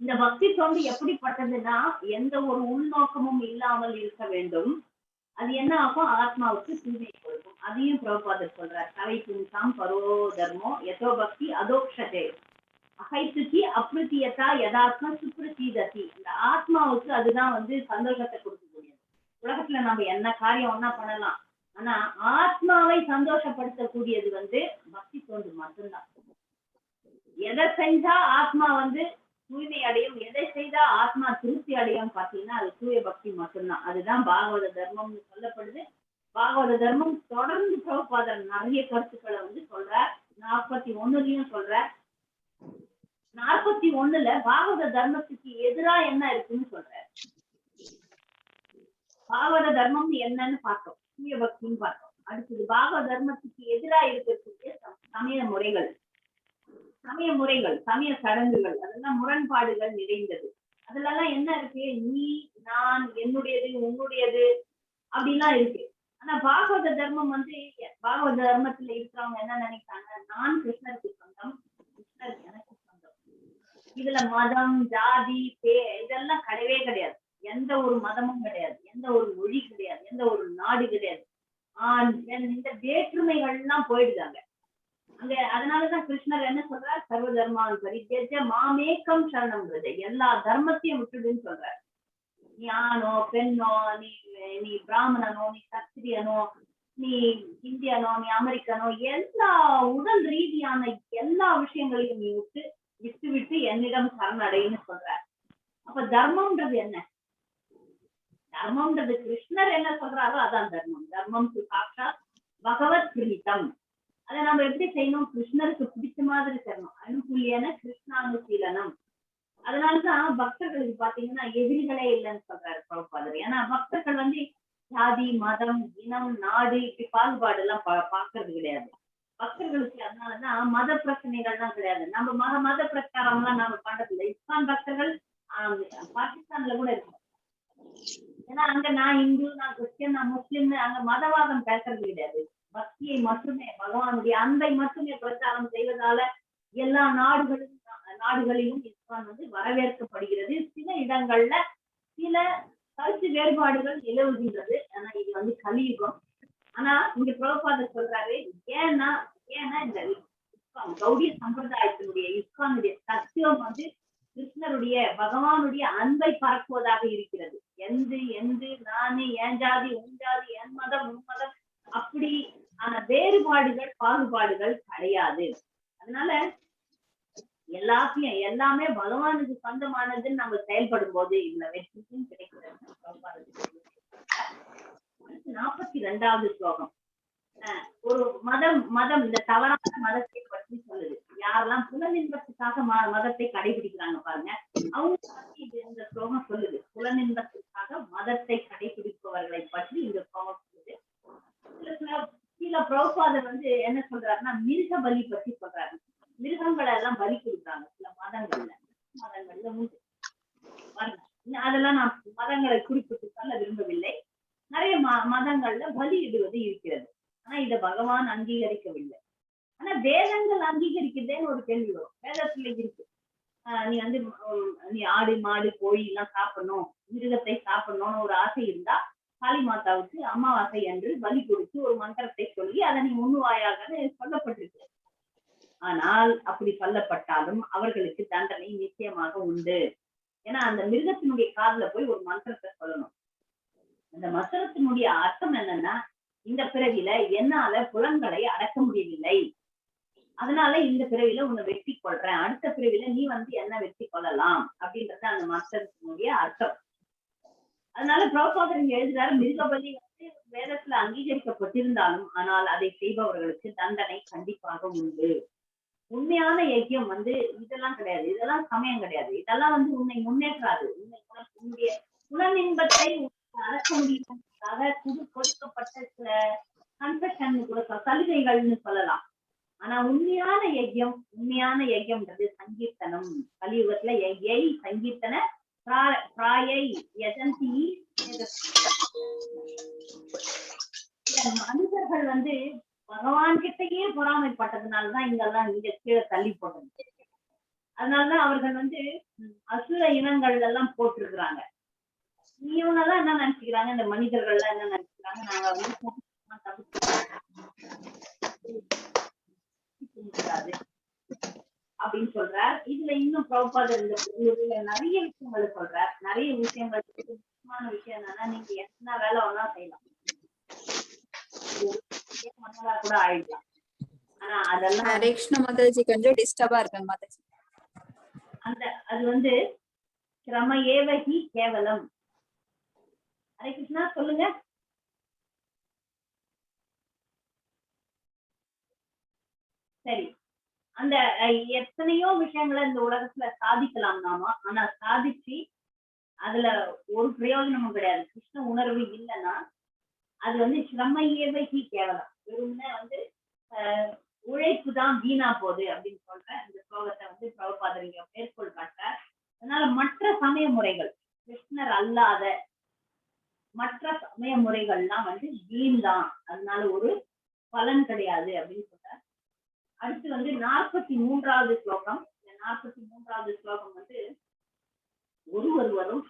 இந்த பக்தி தொண்டு எப்படிப்பட்டதுன்னா எந்த ஒரு உள்நோக்கமும் இல்லாமல் இருக்க வேண்டும். அது என்ன ஆகும்? ஆத்மாவுக்கு தூய்மை கொடுக்கும். அதையும் பிரபுபாதர் சொல்றார். கலை பும்சாம் பரோ தர்மோ யதோ பக்தி அதோக்ஷதே அகைத்துக்கி அப்ருத்தியதா யதாத்மா சுப்ரசீததி. இந்த ஆத்மாவுக்கு அதுதான் வந்து சந்தோஷத்தை கொடுக்கக்கூடியது. உலகத்துல நம்ம என்ன காரியம் ஒன்னா பண்ணலாம், ஆனா ஆத்மாவை சந்தோஷப்படுத்தக்கூடியது வந்து பக்தி தொண்டு மட்டும்தான். எதை செஞ்சா ஆத்மா வந்து தூய்மை அடையும், எதை செய்தா ஆத்மா திருப்தி அடையும் பாத்தீங்கன்னா அது தூய பக்தி மட்டும்தான். அதுதான் பாகவத தர்மம்னு சொல்லப்படுது. பாகவத தர்மம் தொடர்ந்து பிரபுபாதர் நிறைய கருத்துக்களை வந்து சொல்றார். 41லயும் சொல்றார். 41ல பாகவத தர்மத்துக்கு எதிரா என்ன இருக்குன்னு சொல்றார். பாகவத தர்மம் என்னன்னு பார்த்தோம், தூய பக்தின்னு பார்த்தோம். அடுத்தது பாகவத தர்மத்துக்கு எதிரா இருக்கக்கூடிய சமய முறைகள், சமய சடங்குகள், அதெல்லாம் முரண்பாடுகள் நிறைந்தது. அதுல எல்லாம் என்ன இருக்கு? நீ நான், என்னுடையது உன்னுடையது அப்படிலாம் இருக்கு. ஆனா பாகவத தர்மம் வந்து, பாகவத தர்மத்துல இருக்கிறவங்க என்ன நினைக்கிறாங்க? நான் கிருஷ்ணருக்கு சொந்தம், கிருஷ்ணர் எனக்கு சொந்தம். இதுல மதம் ஜாதி இதெல்லாம் கிடையவே கிடையாது. எந்த ஒரு மதமும் கிடையாது, எந்த ஒரு மொழி கிடையாது, எந்த ஒரு நாடு கிடையாது. இந்த வேற்றுமைகள் எல்லாம் போயிடுதாங்க அங்க. அதனாலதான் கிருஷ்ணர் என்ன சொல்றார்? சர்வ தர்மான் பரித்யஜ மாமேகம் சரணம், எல்லா தர்மத்தையும் விட்டுடுன்னு சொல்றாரு. நீ ஆணோ பெண்ணோ, நீ பிராமணனோ, நீ சத்திரியனோ, நீ இந்தியனோ, நீ அமெரிக்கனோ, எல்லா உடல் ரீதியான எல்லா விஷயங்களையும் நீ விட்டு என்னிடம் சரணடைன்னு சொல்றார். அப்ப தர்மம்ன்றது என்ன? தர்மம்ன்றது கிருஷ்ணர் என்ன சொல்றாரோ அதான் தர்மம். தர்மம் சாட்சாத் பகவத் பிரீதம். அதை நம்ம எப்படி செய்யணும்? கிருஷ்ணருக்கு பிடிச்ச மாதிரி செய்யணும். அனுகூலியான கிருஷ்ணானுசீலனம். அதனாலதான் பக்தர்களுக்கு பாத்தீங்கன்னா எதிரிகளே இல்லைன்னு சொல்றாரு பிரபுபாதர். ஏன்னா பக்தர்கள் வந்து ஜாதி மதம் இனம் நாடு இப்படி பாகுபாடு எல்லாம் பாக்குறது கிடையாது பக்தர்களுக்கு. அதனாலதான் மத பிரச்சனைகள் தான் கிடையாது. நம்ம மத பிரச்சாரம் எல்லாம் நாம பண்றது இல்லை. இஸ்லான் பக்தர்கள் பாகிஸ்தான்ல கூட இருக்கும். ஏன்னா அங்க நான் இந்து, நான் கிறிஸ்டியன், நான் முஸ்லிம், அங்க மதவாதம் பேசுறது கிடையாது. பக்தியை மட்டுமே, பகவானுடைய அன்பை மட்டுமே பிரச்சாரம் செய்வதால எல்லா நாடுகளிலும் இஸ்லாம் வந்து வரவேற்கப்படுகிறது. சில இடங்கள்ல சில கருத்து வேறுபாடுகள் நிலவுகின்றது. ஆனா இது வந்து கலியுகம். ஆனா இங்க பிரபுபாதர் சொல்றாரு, ஏன்னா இந்த கௌடிய சம்பிரதாயத்தினுடைய இஸ்லாமுடைய தத்துவம் வந்து கிருஷ்ணருடைய பகவானுடைய அன்பை பரப்புவதாக இருக்கிறது. எந்து நானே, என் ஜாதி உன் ஜாதி, என் மதம் உன் மதம், அப்படி ஆனா வேறுபாடுகள் பாகுபாடுகள் கிடையாது. அதனால எல்லாமே பகவானுக்கு சொந்தமானதுன்னு நம்ம செயல்படும் போது இதுல வெற்றியும் கிடைக்கிறது. 42வது ஸ்லோகம் ஒரு மதம் இந்த தவறான மதத்தை பற்றி சொல்லுது. யாரெல்லாம் புலனின்பத்துக்காக மதத்தை கடைபிடிக்கிறாங்க பாருங்க, அவங்க பற்றி இந்த ஸ்லோகம் சொல்லுது. புலனின்பத்துக்காக மதத்தை கடைபிடிப்பவர்களை பற்றி இந்த ஸ்லோகம் சொல்லுது. சில பிரபுபாதர் வந்து என்ன சொல்றாருன்னா மிருக பலி பற்றி சொல்றாரு. மிருகங்களை எல்லாம் பலி கொடுக்குறாங்க சில மதங்கள்ல உண்டு. அதெல்லாம் நான் மதங்களை குறிப்பிட்டு சொல்ல விரும்பவில்லை. நிறைய மதங்கள்ல பலியிடுவது இருக்கிறது. ஆனா இதை பகவான் அங்கீகரிக்கவில்லை. ஆனா வேதங்கள் அங்கீகரிக்கிறதேன்னு ஒரு கேள்வி வரும். வேதத்துல இருக்கு, நீ ஆடு மாடு கோழி எல்லாம் சாப்பிடணும், மிருகத்தை சாப்பிடணும்னு ஒரு ஆசை இருந்தா காளி மாதாவுக்கு அமாவாசை அன்று பலி கொடுத்து ஒரு மந்திரத்தை சொல்லி அதை நீ உண்ணுவாயாக சொல்லப்பட்டிருக்கு. ஆனால் அப்படி சொல்லப்பட்டாலும் அவர்களுக்கு தண்டனை நிச்சயமாக உண்டு. ஏன்னா அந்த மிருகத்தினுடைய காதுல போய் ஒரு மந்திரத்தை சொல்லணும். அந்த மந்திரத்தினுடைய அர்த்தம் என்னன்னா, இந்த பிறவில என்னால புலன்களை அடக்க முடியவில்லை, அதனால இந்த பிறவில உன்னை வெற்றி கொள்றேன், அடுத்த பிறவில நீ வந்து என்ன வெற்றி கொள்ளலாம் அப்படின்றது அந்த மந்திரத்தினுடைய அர்த்தம். அதனால பிரபுபாதர் இங்க எழுதுறாரு, மிருகபலி வந்து வேதத்துல அங்கீகரிக்கப்பட்டிருந்தாலும் ஆனால் அதை செய்பவர்களுக்கு தண்டனை கண்டிப்பாக உண்டு. உண்மையான யஜ்யம் வந்து இதெல்லாம் கிடையாது, இதெல்லாம் சமயம் கிடையாது, இதெல்லாம் வந்து உன்னை முன்னேற்றாது. உன்னுடைய புலனின்பத்தை அடக்க முடியும்ன்றதுக்காக கொடுக்கப்பட்ட சில கன்செஷன் கூட சலுகைகள்னு சொல்லலாம். ஆனா உண்மையான யஜ்யம்ன்றது சங்கீர்த்தனம். கலியுகத்துல யஜ்யை சங்கீர்த்தன பிராயை யஜந்தி. மனிதர்கள் வந்து பகவான் கிட்டயே பொறாமைப்பட்டதுனாலதான் இங்கெல்லாம் இங்க கீழே தள்ளி போட்டது. அதனாலதான் அவர்கள் வந்து அசுர இனங்கள் எல்லாம் போட்டிருக்கிறாங்க. இவங்கெல்லாம் என்ன நினைச்சுக்கிறாங்க, இந்த மனிதர்கள் எல்லாம் என்ன நினைச்சுக்கிறாங்க, நாங்க வந்து அப்படின்னு சொல்றார். இதுல இன்னும் பிரபுபாதர் இந்த நிறைய விஷயங்களை சொல்றார். நிறைய விஷயங்கள் முக்கியமான விஷயம் என்னன்னா, நீங்க என்ன வேலை வேணா செய்யலாம், கூட ஆயிடலாம். ஆனா அதெல்லாம் கொஞ்சம் டிஸ்டர்பா இருக்காங்க மாதாஜி. அது வந்து கிரம ஏவகி கேவலம். ஹரே கிருஷ்ணா சொல்லுங்க. சரி, அந்த எத்தனையோ விஷயங்களை இந்த உலகத்துல சாதிக்கலாம் நாம, ஆனா சாதிச்சு அதுல ஒரு பிரயோஜனமும் கிடையாது. கிருஷ்ண உணர்வு இல்லைன்னா அது வந்து சிரம ஏவகி கேவலம், வெறும்னே வந்து உழைப்பு தான் வீணா போகுது அப்படின்னு சொல்ற இந்த ஸ்லோகத்தை வந்து பிரபுபாதர் இங்க மேற்கோள் காட்டார். அதனால மற்ற சமய முறைகள், கிருஷ்ணர் அல்லாத மற்ற சமய முறைகள்லாம் வந்து வீண் தான், அதனால ஒரு பலன் கிடையாது அப்படின்னு சொல்றார். அடுத்து வந்து 43வது ஸ்லோகம். இந்த 43வது ஸ்லோகம் வந்து ஒருவரும்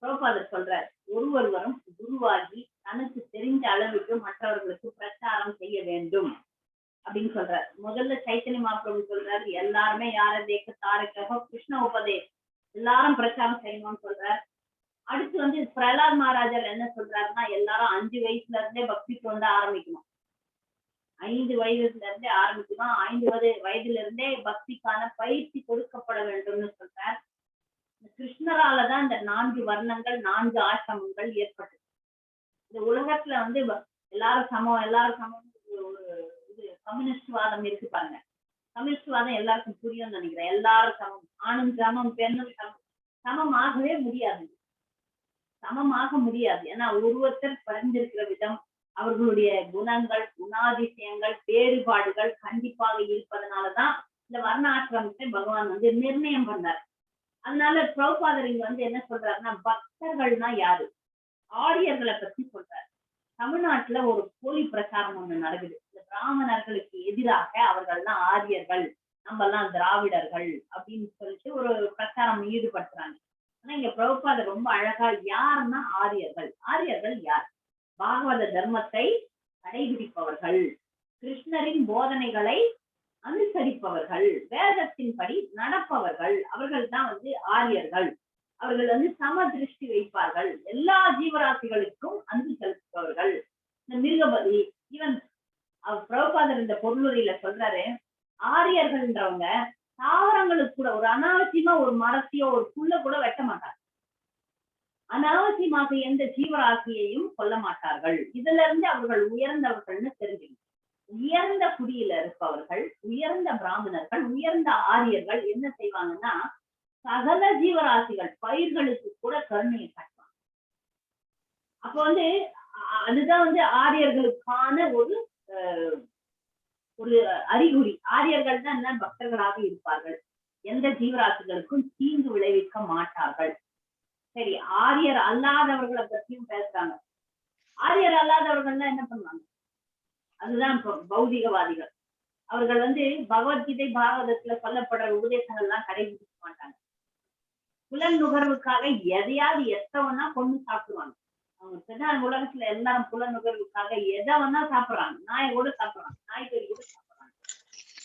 பிரபுபாதர் சொல்றார், ஒருவரும் குருவாகி தனக்கு தெரிஞ்ச அளவுக்கு மற்றவர்களுக்கு பிரச்சாரம் செய்ய வேண்டும் அப்படின்னு சொல்றாரு. முதல்ல சைத்தன்ய மகாபிரபு சொல்றாரு, எல்லாருமே யார தேக்க தாரக்கோ கிருஷ்ண உபதேஷ், எல்லாரும் பிரச்சாரம் செய்யணும்னு சொல்றாரு. அடுத்து வந்து பிரகலாத் மகாராஜர் என்ன சொல்றாருன்னா, எல்லாரும் 5 வயசுல இருந்தே பக்தி தோண்ட ஆரம்பிக்கணும், 5 வயதுல இருந்தே ஆரம்பிக்கணும், 5 வயதுல இருந்தே பக்திக்கான பயிற்சி கொடுக்கப்பட வேண்டும்னு சொல்றார். கிருஷ்ணராலதான் இந்த 4 வர்ணங்கள் 4 ஆசிரமங்கள் ஏற்பட்டது. இந்த உலகத்துல வந்து எல்லாரும் சமம் ஒரு இது கம்யூனிஸ்ட் வாதம் இருக்கு பாருங்க. கம்யூனிஸ்ட் வாதம் எல்லாருக்கும் புரியும்னு நினைக்கிறேன். எல்லாரும் சமம், ஆணும் சமம் பெண்ணும் சமம், சமமாகவே முடியாது, சமமாக முடியாது. ஏன்னா ஒருத்தர் படைந்திருக்கிற விதம், அவர்களுடைய குணங்கள் குணாதிசயங்கள் வேறுபாடுகள் கண்டிப்பாக இருப்பதனாலதான் இந்த வர்ண ஆசிரமத்தை பகவான் வந்து நிர்ணயம் பண்ணார். அதனால பிரபுபாதர் இங்க வந்து என்ன சொல்றாருன்னா, பக்தர்கள்னா யாரு, ஆரியர்களை பத்தி சொல்றாரு. தமிழ்நாட்டுல ஒரு போலி பிரச்சாரம் ஒண்ணு நடக்குது, இந்த பிராமணர்களுக்கு எதிராக அவர்கள்லாம் ஆரியர்கள், நம்ம எல்லாம் திராவிடர்கள் அப்படின்னு சொல்லிட்டு ஒரு பிரச்சாரம் ஈடுபடுத்துறாங்க. ஆனா இங்க பிரபுபாதர் ரொம்ப அழகா யாருன்னா ஆரியர்கள் யார், பாகவத தர்மத்தை கடைபிடிப்பவர்கள், கிருஷ்ணரின் போதனைகளை அனுசரிப்பவர்கள், வேதத்தின்படி நடப்பவர்கள், அவர்கள் தான் வந்து ஆரியர்கள். அவர்கள் வந்து சம திருஷ்டி வைப்பார்கள், எல்லா ஜீவராசிகளுக்கும் அன்பு செலுத்துபவர்கள். இந்த மிருகபலி ஈவன் பிரபுபாதர் இந்த பொருளுரையில சொல்றாரு, ஆரியர்கள்ன்றவங்க தாவரங்களுக்கு கூட ஒரு அனாவசியமா ஒரு மரத்தையோ ஒரு புல்ல கூட வெட்ட மாட்டாங்க, அனாவசியமாக எந்த ஜீவராசியையும் கொல்ல மாட்டார்கள். இதுல இருந்து அவர்கள் உயர்ந்தவர்கள்னு தெரிஞ்சுக்கணும். உயர்ந்த குடியில இருப்பவர்கள், உயர்ந்த பிராமணர்கள், உயர்ந்த ஆரியர்கள் என்ன செய்வாங்கன்னா, சகல ஜீவராசிகள் பயிர்களுக்கு கூட கருணையை காட்டுவாங்க. அப்ப வந்து அதுதான் வந்து ஆரியர்களுக்கான ஒரு அறிகுறி. ஆரியர்கள் தான் என்ன, பக்தர்களாக இருப்பார்கள், எந்த ஜீவராசிகளுக்கும் தீங்கு விளைவிக்க மாட்டார்கள். சரி, ஆரியர் அல்லாதவர்களை பற்றியும் பேசுறாங்க. ஆரியர் அல்லாதவர்கள் என்ன பண்ணுவாங்க, அதுதான் பௌதிகவாதிகள். அவர்கள் வந்து பகவத்கீதை பாகவதத்துல சொல்லப்படுற உபதேசங்கள் எல்லாம் கடைபிடிக்க மாட்டாங்க. புலன் நுகர்வுக்காக எதையாவது எத்தவனா கொண்டு சாப்பிடுவாங்க. அவங்க உலகத்துல எல்லாரும் புலன் நுகர்வுக்காக எதை வேணா சாப்பிடுறாங்க, நாயை கூட சாப்பிடுறாங்க, நாய்க்கறி கூட சாப்பிடுறாங்க.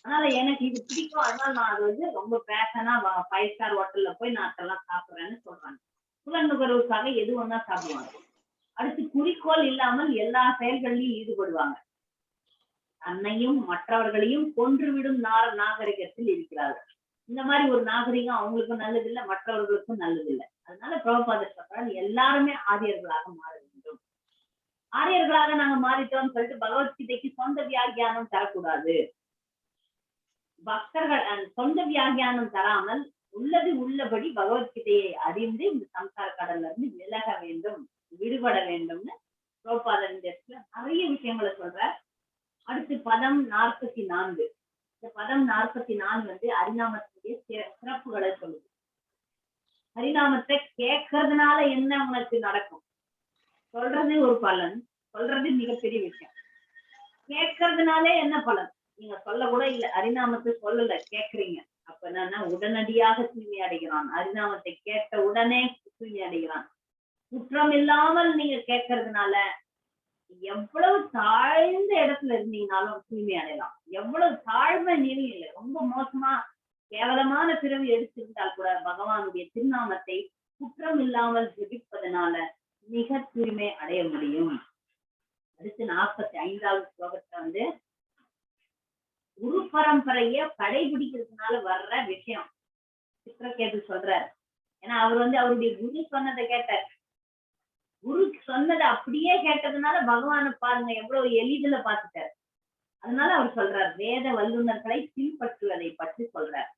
அதனால எனக்கு இது பிடிக்கும், அதனால நான் அது வந்து ரொம்ப பேஷனா 5 ஸ்டார் ஹோட்டல்ல போய் நான் அதெல்லாம் சாப்பிடுறேன்னு சொல்றாங்க. புலன் நுகர்வுக்காக எது வேணா சாப்பிடுவாங்க. அடுத்து குறிக்கோள் இல்லாமல் எல்லா செயல்களிலும் ஈடுபடுவாங்க. தன்னையும் மற்றவர்களையும் கொன்றுவிடும் நாகரிகத்தில் இருக்கிறார்கள். இந்த மாதிரி ஒரு நாகரிகம் அவங்களுக்கும் நல்லது இல்லை, மற்றவர்களுக்கும் நல்லது இல்லை. அதனால பிரபுபாதர் சொல்றாரு, எல்லாருமே ஆரியர்களாக மாற வேண்டும். ஆரியர்களாக நாங்க மாறிட்டோம்னு சொல்லிட்டு பகவத்கீதைக்கு சொந்த வியாக்கியானம் தரக்கூடாது. பக்தர்கள் சொந்த வியாக்கியானம் தராமல் உள்ளது உள்ளபடி பகவத்கீதையை அறிந்து இந்த சம்சார கடல்ல இருந்து விலக வேண்டும், விடுபட வேண்டும்னு பிரபுபாதர் இந்த இடத்துல நிறைய விஷயங்களை சொல்றார். அடுத்து பதம் 44. இந்த பதம் 44 வந்து ஹரிநாமத்துடைய சிறப்புகளை சொல்லுது. ஹரிநாமத்தை கேட்கறதுனால என்ன உனக்கு நடக்கும்? சொல்றது ஒரு பலன், சொல்றது மிகப்பெரிய விஷயம். கேட்கறதுனாலே என்ன பலன்? நீங்க சொல்ல கூட இல்ல, ஹரிநாமத்தை சொல்லல, கேட்கறீங்க. அப்ப என்னன்னா உடனடியாக தூய்மை அடைகிறான். ஹரிநாமத்தை கேட்ட உடனே தூய்மை அடைகிறான். குற்றம் இல்லாமல் நீங்க கேட்கறதுனால எவ்வளவு தாழ்ந்த இடத்துல இருந்தீங்கனாலும் தூய்மை அடையலாம். எவ்வளவு தாழ்மை நிலையில ரொம்ப மோசமா கேவலமான பிறவி எடுத்திருந்தால் கூட பகவானுடைய திருநாமத்தை குற்றம் இல்லாமல் ஜெபிப்பதனால மிக தூய்மை அடைய முடியும். அடுத்து 45வது ஸ்லோகத்தை வந்து குரு பரம்பரைய கடைபிடிக்கிறதுனால வர்ற விஷயம் சித்திரகேது சொல்றாரு. ஏன்னா அவர் வந்து அவருடைய குரு சொன்னதை கேட்டார். குரு சொன்னதை அப்படியே கேட்டதுனால பகவானை பாருங்க எவ்வளவு எளிதில பார்த்துட்டார். அதனால அவர் சொல்றார், வேத வல்லுநர்களை பின்பற்றுவதை பற்றி சொல்றார்.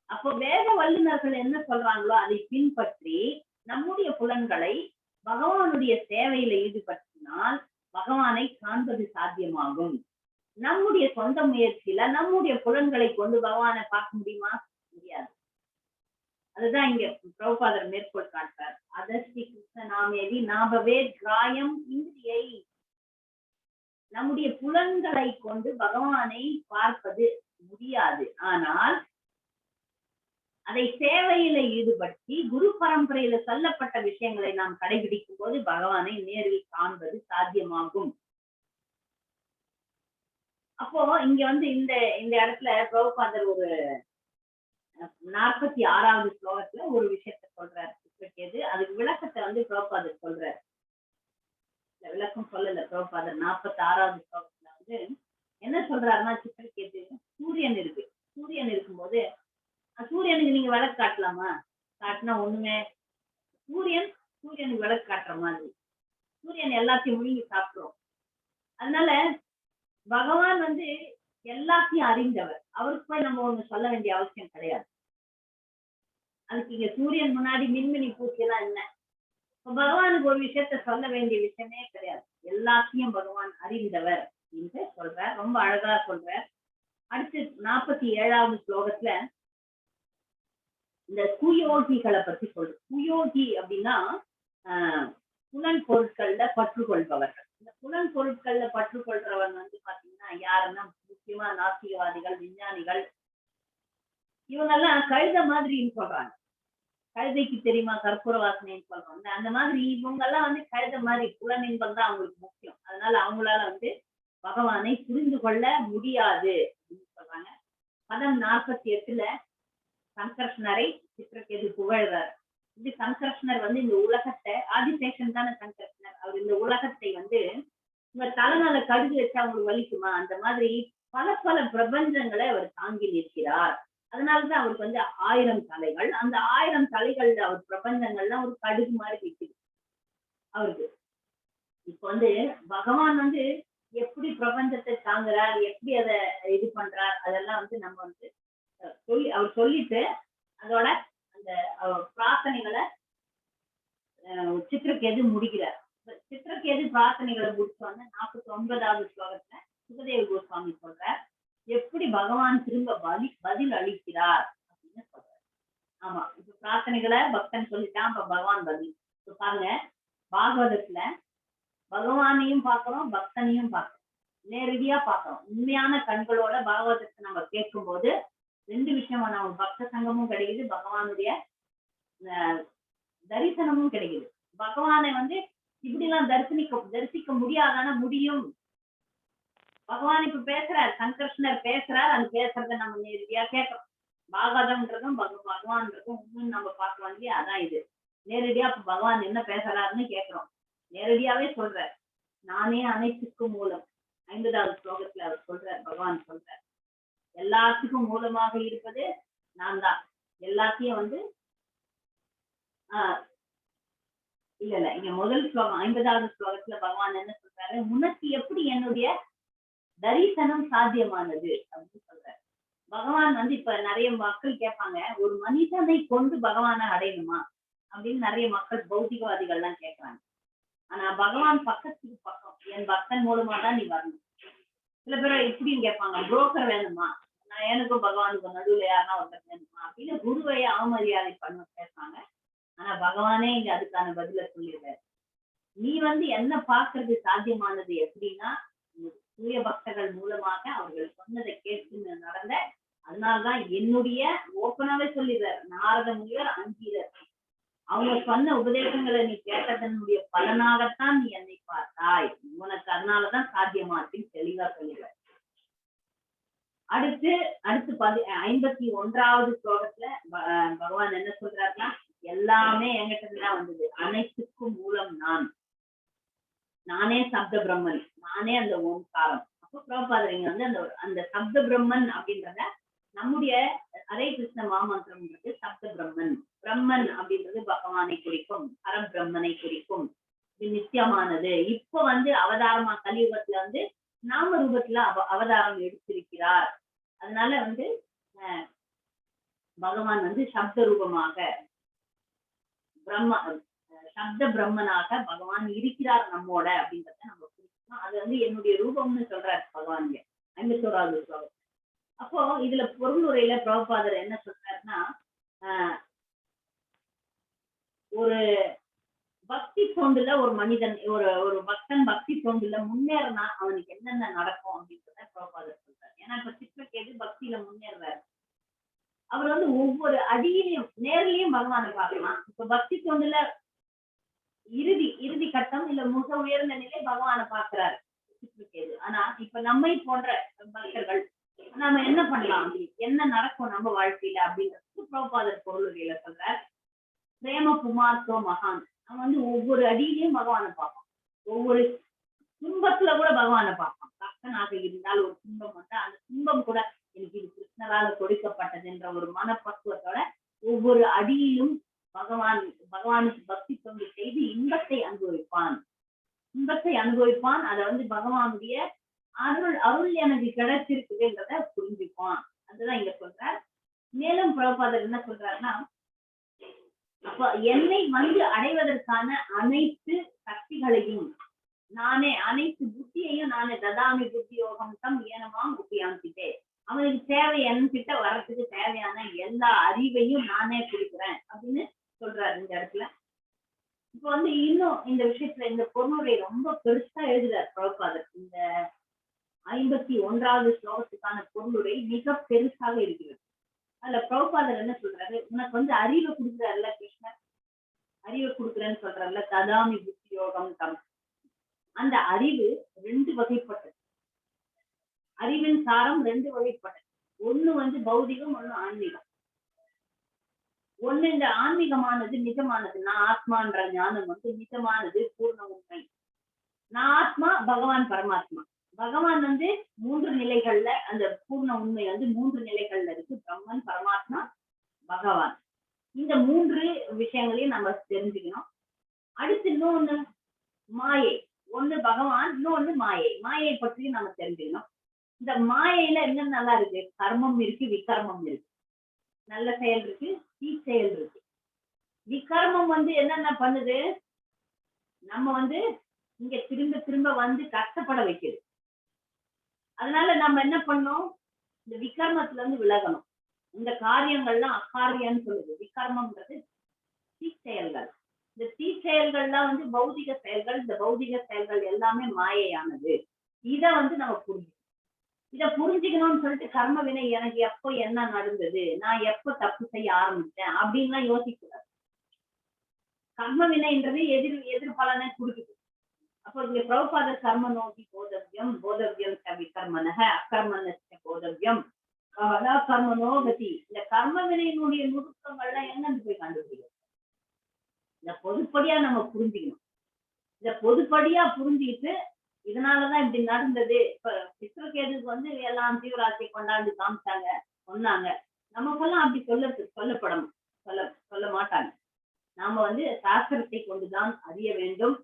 அப்போ வேத வல்லுநர்கள் என்ன சொல்றாங்களோ அதை பின்பற்றி நம்முடைய புலன்களை பகவானுடைய சேவையில ஈடுபடுத்தினால் பகவானை காண்பது சாத்தியமாகும். நம்முடைய சொந்த முயற்சியில நம்முடைய புலன்களை கொண்டு பகவானை பார்க்க முடியுமா? முடியாது. அதுதான் இங்க பிரபுபாதர் மேற்கோள் காட்டுறார். அதஸ்தி கிருஷ்ண நாமேதி நாபவே கிராயம் இந்திரியை. நம்முடைய புலன்களை கொண்டு பகவானை பார்ப்பது முடியாது. ஆனால் அதை சேவையில ஈடுபடுத்தி குரு பரம்பரையில சொல்லப்பட்ட விஷயங்களை நாம் கடைபிடிக்கும் போது பகவானை நேரில் காண்பது சாத்தியமாகும். அப்போ இங்க வந்து இந்த இந்த இடத்துல பிரபுபாதர் ஒரு 46வது ஸ்லோகத்துல ஒரு விஷயத்த சொல்றாரு சித்திரகேது. அதுக்கு விளக்கத்தை வந்து பிரபுபாதர் சொல்றாரு. விளக்கம் சொல்லல பிரபுபாதர். 46வது ஸ்லோகத்துல வந்து என்ன சொல்றாருன்னா, சித்திரகேது சூரியன் இருக்கு. சூரியன் இருக்கும்போது சூரியனுக்கு நீங்க விளக்கு காட்டலாமா? காட்டினா ஒண்ணுமே, சூரியனுக்கு விளக்கு காட்டுற மாதிரி சூரியன் எல்லாத்தையும் முழுங்கி சாப்பிடுறோம். அதனால பகவான் வந்து எல்லாத்தையும் அறிந்தவர். அவருக்கு போய் நம்ம ஒண்ணு சொல்ல வேண்டிய அவசியம் கிடையாது. அதுக்கு இங்க சூரியன் முன்னாடி மின்மினி பூச்சி எல்லாம் என்ன? பகவானுக்கு ஒரு விஷயத்த சொல்ல வேண்டிய விஷயமே கிடையாது. எல்லாத்தையும் பகவான் அறிந்தவர் என்று சொல்றார். ரொம்ப அழகா சொல்றார். அடுத்து 47வது ஸ்லோகத்துல இந்த குயோகிகளை பத்தி சொல்ற. குயோகி அப்படின்னா புலன் பொருட்கள்ல பற்று கொள்பவர்கள். இந்த புலன் பொருட்கள்ல பற்று கொள்றவன் வந்து பாத்தீங்கன்னா யாருன்னா முக்கியமா நாஸ்திகவாதிகள், விஞ்ஞானிகள். இவங்கெல்லாம் கழுத மாதிரின்னு சொல்றாங்க. கழுதைக்கு தெரியுமா கற்பூர வாசனைன்னு சொல்றாங்க. அந்த மாதிரி இவங்க எல்லாம் வந்து கழுத மாதிரி புலன் இன்பம் தான் அவங்களுக்கு முக்கியம். அதனால அவங்களால வந்து பகவானை புரிந்து கொள்ள முடியாது அப்படின்னு சொல்றாங்க. பதம் 48ல சங்கர்ஷ்ணரை சித்திரகேது புகழ்றார். இது சங்கர்ஷ்ணர் வந்து இந்த உலகத்தை, ஆதிசேஷன் தானே சங்கர்ஷ்ணர், அவர் இந்த உலகத்தை வந்து உங்க தலைமையில கடுகு வச்சா அவங்களுக்கு வலிக்குமா? அந்த மாதிரி பல பல பிரபஞ்சங்களை அவர் தாங்கி நிற்கிறார். அதனாலதான் அவருக்கு வந்து 1000 தலைகள். அந்த 1000 தலைகள்ல அவர் பிரபஞ்சங்கள்லாம் ஒரு கடுகு மாதிரி நிற்குது அவருக்கு. இப்ப வந்து பகவான் வந்து எப்படி பிரபஞ்சத்தை தாங்குறார், எப்படி அதை இது பண்றார், அதெல்லாம் வந்து நம்ம வந்து அவர் சொல்லிட்டு அதோட அந்த பிரார்த்தனைகளை சித்திரகேது முடிக்கிறார். சித்திரகேது பிரார்த்தனைகளை முடிச்சோன்னு 49வது ஸ்லோகத்துல சுகதேவ கோஸ்வாமி சொல்றார், எப்படி பகவான் திரும்ப பதில் அளிக்கிறார் அப்படின்னு சொல்றாரு. ஆமா, இப்ப பிரார்த்தனைகளை பக்தன் சொல்லிட்டான், இப்ப பகவான் பதில். இப்ப பாருங்க, பாகவதத்துல பகவானையும் பார்க்கிறோம், பக்தனையும் பார்க்கிறோம், நேரடியா பார்க்கிறோம். உண்மையான கண்களோட பாகவதத்தை நம்ம கேட்கும் போது 2 விஷயமா நம்ம பக்த சங்கமும் கிடைக்குது, பகவானுடைய தரிசனமும் கிடைக்குது. பகவானை வந்து இப்படி எல்லாம் தரிசிக்க முடியாதான முடியும். பகவான் இப்ப பேசுறார், சங்கர்ஷ்ணர் பேசுறார், அது பேசுறத நம்ம நேரடியா கேட்கிறோம். பாகவதம்ன்றதும் பகவான்றதும் இன்னும் நம்ம பார்க்கலாம் இல்லையா? அதான் இது நேரடியா இப்ப பகவான் என்ன பேசுறாருன்னு கேட்கிறோம். நேரடியாவே சொல்றார். நானே அனைத்துக்கும் மூலம். 50வது ஸ்லோகத்துல அவர் சொல்றார், பகவான் சொல்றார், எல்லாத்துக்கும் மூலமாக இருப்பது நான் தான். எல்லாத்தையும் வந்து இல்ல இங்க முதல் ஸ்லோகம் 50வது ஸ்லோகத்துல பகவான் என்ன சொல்றாரு, உனக்கு எப்படி என்னுடைய தரிசனம் சாத்தியமானது அப்படின்னு சொல்றாரு. பகவான் வந்து இப்ப நிறைய மக்கள் கேட்பாங்க, ஒரு மனிதனை கொண்டு பகவானை அடையணுமா அப்படின்னு நிறைய மக்கள் பௌத்திகவாதிகள் எல்லாம் கேட்கறாங்க. ஆனா பகவான் பக்கத்துக்கு பக்கம், என் பக்தன் மூலமா தான் நீ வரணும். சில பேர் இப்படியும் கேட்பாங்க, புரோக்கர் வேணுமா, நான் எனக்கும் பகவானுக்கும் நடுவுல யாருன்னா ஒருத்தர் வேணுமா அப்படின்னு குருவை அவமரியாதை பண்ண பேசுறாங்க. ஆனா பகவானே இங்க அதுக்கான பதில சொல்லிடுறாரு. நீ வந்து என்ன பாக்குறது சாத்தியமானது எப்படின்னா, தூய பக்தர்கள் மூலமாக அவர்கள் சொன்னதை கேட்டு நடந்த, அதனால்தான் என்னுடைய ஓப்பனாவே சொல்லிடுறாரு, நாரத முனிவர் அங்கீரர், அவங்க சொன்ன உபதேசங்களை நீ கேட்டதனுடைய பலனாகத்தான் நீ என்னை பார்த்தாய், உனக்கு அதனாலதான் சாத்தியமாச்சுன்னு தெளிவா சொல்லிடுறாரு. அடுத்து 51வது ஸ்லோகத்துல பகவான் என்ன சொல்றாருன்னா, எல்லாமே என்கிட்ட தான் வந்தது, அனைத்துக்கும் மூலம் நான், நானே சப்த பிரம்மன், நானே அந்த ஓம்காரம். அப்போ பிரபாதர் இங்க வந்து அந்த சப்த பிரம்மன் அப்படின்றத நம்முடைய ஹரே கிருஷ்ண மாமந்திரம்ன்றது சப்த பிரம்மன். பிரம்மன் அப்படின்றது பகவானை குறிக்கும், பரபிரம்மனை குறிக்கும், இது நித்தியமானது. இப்ப வந்து அவதாரமா கலியுகத்துல வந்து நாம ரூபத்துல அவதாரம் எடுத்திருக்கிறார். அதனால வந்து பகவான் வந்து சப்த ரூபமாக சப்த பிரம்மனாக பகவான் இருக்கிறார் நம்மோட அப்படின்றத நம்ம புரிஞ்சுக்கணும். அது வந்து என்னுடைய ரூபம்னு சொல்றாரு பகவான் 51வது ஸ்லோகம். அப்போ இதுல பொருளுரையில பிரபுபாதர் என்ன சொல்றாருன்னா, ஒரு பக்தி தொண்டுல ஒரு மனிதன், ஒரு பக்தன் பக்தி தொண்டுல முன்னேறினா அவனுக்கு என்னென்ன நடக்கும் அப்படின்றத பிரபுபாதர் சொல்றாரு. ஏன்னா இப்ப சித்ரகேது பக்தியில முன்னேறாரு, அவர் வந்து ஒவ்வொரு அடியிலையும் நேர்லயும் பகவானை பார்க்கலாம். இப்ப பக்தி தொண்டுல இறுதி கட்டம் இல்ல மிக உயர்ந்த நிலை பகவானை பார்க்கிறாரு சித்ரகேது. ஆனா இப்ப நம்மை போன்ற பக்தர்கள் நம்ம என்ன பண்ணலாம், என்ன நடக்கும் நம்ம வாழ்க்கையில அப்படின்றதுக்கு பிரபுபாதர் பொருளுரையில சொல்றார். பிரேம குமார்த்தோ மகான், அவன் வந்து ஒவ்வொரு அடியிலையும் பகவானை பார்ப்பான், ஒவ்வொரு துன்பத்துல கூட பகவானை பார்ப்பான். பக்தனாக இருந்தால் ஒரு துன்பம் வந்தா அந்த துன்பம் கூட எனக்கு இது கிருஷ்ணரால கொடுக்கப்பட்டது என்ற ஒரு மனப்பக்குவத்தோட ஒவ்வொரு அடியிலும் பகவானுக்கு பக்தி தொண்டு செய்து இன்பத்தை அனுபவிப்பான். அதை வந்து பகவானுடைய அருள் எனக்கு கிடைச்சிருக்குதுன்றத புரிஞ்சுப்பான். அதுதான் இங்க சொல்றார். மேலும் பிரபுபாதர் என்ன சொல்றாருன்னா, அப்ப என்னை வந்து அடைவதற்கான அனைத்து சக்திகளையும் நானே, அனைத்து புத்தியையும் நானே, ததாமி புத்தி யோகம் தம் ஏனமாம் உபயாந்திட்டே, அவனுக்கு தேவை என்கிட்ட வர்றதுக்கு தேவையான எல்லா அறிவையும் நானே கொடுக்குறேன் அப்படின்னு சொல்றாரு இந்த இடத்துல. இப்ப வந்து இன்னும் இந்த விஷயத்துல இந்த பொருளுரை ரொம்ப பெருசா எழுதுறாரு பிரபுபாதர். இந்த 51வது ஸ்லோகத்துக்கான பொருளுரை மிக பெருசாக இருக்கிறது. அதுல பிரபுபாதர் என்ன சொல்றாரு, உனக்கு வந்து அறிவை கொடுக்குறாருல கிருஷ்ணர், அறிவை கொடுக்குறேன்னு சொல்றாருல, ததாமி புத்தி யோகம் தம். அந்த அறிவு 2 வகைப்பட்டது. அறிவின் சாரம் 2 வகைப்பட்டது. ஒண்ணு வந்து பௌதிகம், ஒண்ணு ஆன்மீகம். ஒண்ணு இந்த ஆன்மீகமானது நிஜமானது, நான் ஆத்மான்ற ஞானம் வந்து நிஜமானது, பூர்ண உண்மை. நான் ஆத்மா, பகவான் பரமாத்மா. பகவான் வந்து 3 நிலைகள்ல, அந்த பூர்ண உண்மை வந்து 3 நிலைகள்ல இருக்கு, பிரம்மன், பரமாத்மா, பகவான். இந்த 3 விஷயங்களையும் நம்ம தெரிஞ்சுக்கணும். அடுத்து இன்னொன்னு மாயை, ஒண்ணு பகவான், இன்னொன்னு மாயை. மாயை பற்றி நம்ம தெரிஞ்சுக்கணும். இந்த மாயையில என்னென்ன இருக்கு, கர்மம் இருக்கு, விகர்மம் இருக்கு. நல்ல செயல் இருக்கு, தீ செயல் இருக்கு. விகர்மம் வந்து என்னென்ன பண்ணுது, நம்ம வந்து இங்க திரும்ப திரும்ப வந்து கஷ்டப்பட வைக்குது. அதனால நம்ம என்ன பண்ணோம், இந்த விகர்மத்துல இருந்து விலகணும். இந்த காரியங்கள்லாம் அக்காரியம்னு சொல்லுது. விகர்மம்ன்றது தீச்செயல்கள். இந்த தீச்செயல்கள்லாம் வந்து பௌதிக செயல்கள். இந்த பௌதிக செயல்கள் எல்லாமே மாயையானது. இத வந்து நம்ம புரிஞ்சுக்கணும். இத புரிஞ்சுக்கணும்னு சொல்லிட்டு கர்ம வினை எனக்கு எப்போ என்ன நடந்தது, நான் எப்போ தப்பு செய்ய ஆரம்பிச்சேன் அப்படின்லாம் யோசிக்கூடாது. கர்ம வினைன்றது எதிர்பலனை கொடுக்குது. அப்போ இங்க பிரபுபாதர் கர்ம நோக்கி போதவியம் விகர்மனக அக்கர்மனஸ்ய போதவியம் கர்ம நோகதி. இந்த கர்ம வினையினுடைய நுணுக்கங்கள்லாம் என்னன்னு போய் கண்டுபிடிக்கும். இந்த பொதுப்படியா நம்ம புரிஞ்சுக்கணும். இத பொதுப்படியா புரிஞ்சுக்கிட்டு இதனாலதான் இப்படி நடந்தது. இப்ப சித்திரகேதுக்கு வந்து எல்லாம் ஜீவராசியை கொண்டாந்து காமிச்சாங்க, சொன்னாங்க. நமக்கெல்லாம் அப்படி சொல்லப்படணும், சொல்ல சொல்ல மாட்டாங்க. நாம வந்து சாஸ்திரத்தை கொண்டுதான் அறிய வேண்டும்.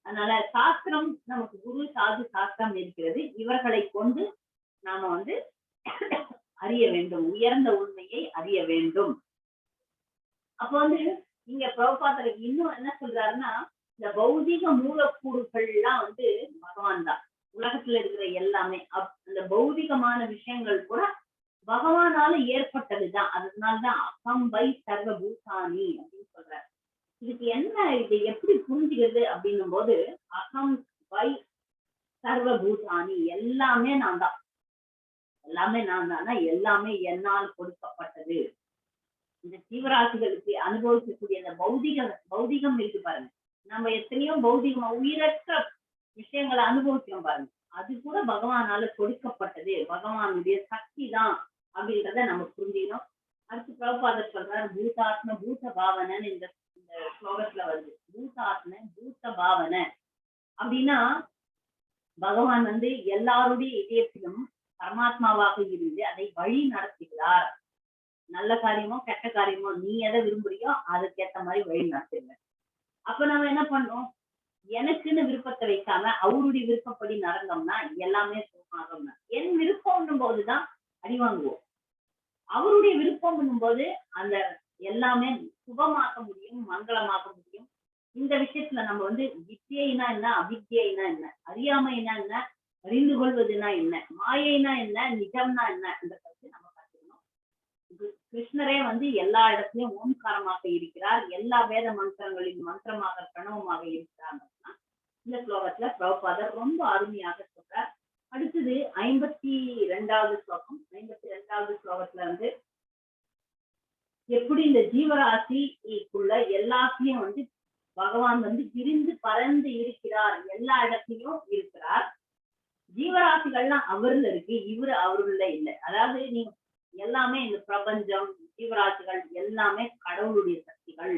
அதனால சாஸ்திரம் நமக்கு குரு சாது சாஸ்திரம் இருக்கிறது. இவர்களை கொண்டு நாம வந்து அறிய வேண்டும், உயர்ந்த உண்மையை அறிய வேண்டும். அப்ப வந்து இங்க பிரபுபாதர் இன்னும் என்ன சொல்றாருன்னா, இந்த பௌதிக மூலக்கூறுகள் எல்லாம் வந்து பகவான் தான். உலகத்துல இருக்கிற எல்லாமே அந்த பௌதிகமான விஷயங்கள் கூட பகவானால ஏற்பட்டதுதான். அதனால்தான் அகம் வை சர்வ பூதானி அப்படின்னு சொல்றாரு. இதுக்கு என்ன, இதை எப்படி புரிஞ்சுக்கிறது அப்படின்னும் போது, அகம் வை சர்வ பூதானி எல்லாமே நான் தான், எல்லாமே நான் தானா, எல்லாமே என்னால் கொடுக்கப்பட்டது. இந்த ஜீவராசிகளுக்கு அனுபவிக்கக்கூடிய அந்த பௌதிகம் இருக்கு பாருங்க. நம்ம எத்தனையோ பௌதிகமா உயிரற்ற விஷயங்களை அனுபவிக்கிறோம் பாருங்க. அது கூட பகவானால கொடுக்கப்பட்டது, பகவானுடைய சக்தி தான் அப்படின்றத நம்ம புரிஞ்சுக்கணும். அடுத்து பிரபுபாதர் சொல்றாரு, பூதாத்ம பூத பாவனைன்னு இந்த ஸ்லோகத்துல வருது. பூதாத்ம பூத பாவனை அப்படின்னா, பகவான் வந்து எல்லாருடைய இதயத்திலும் பரமாத்மாவாக இருந்து அதை வழி நடத்துகிறார். நல்ல காரியமோ கெட்ட காரியமோ நீ எதை விரும்புறியோ அதுக்கேத்த மாதிரி வழி நடத்துங்க. அப்ப நம்ம என்ன பண்றோம், எனக்குன்னு விருப்பத்தை வைக்காம அவருடைய விருப்பப்படி நடந்தோம்னா எல்லாமே சுகமாகும். என் விருப்பம் போதுதான் அடி வாங்குவோம். அவருடைய விருப்பம் போது அந்த எல்லாமே சுபமாக்க முடியும், மங்களமாக்க முடியும். இந்த விஷயத்துல நம்ம வந்து வித்தியைனா என்ன, அவித்தியைனா என்ன, அறியாமைனா என்ன, அறிந்து கொள்வதுனா என்ன, மாயைனா என்ன, நிஜம்னா என்ன என்ற கருத்து நம்ம கத்துக்கணும். கிருஷ்ணரே வந்து எல்லா இடத்துலயும் ஓம்காரமாக இருக்கிறார், எல்லா வேத மந்திரங்களின் மந்திரமாக பிரணவமாக இருக்கிறார். இந்த ஸ்லோகத்துல பிரபுபாதர் ரொம்ப அருமையாக சொல்றார். அடுத்தது 52வது ஸ்லோகம். 52வது ஸ்லோகத்துல வந்து எப்படி இந்த ஜீவராசிக்குள்ள எல்லாத்தையும் வந்து பகவான் வந்து விரிந்து பறந்து இருக்கிறார், எல்லா இடத்திலும் இருக்கிறார். ஜீவராசிகள்லாம் அவர்ல இருக்கு, இவரு அவருள்ள இல்லை. அதாவது நீங்க எல்லாமே இந்த பிரபஞ்சம் ஜீவராசிகள் எல்லாமே கடவுளுடைய சக்திகள்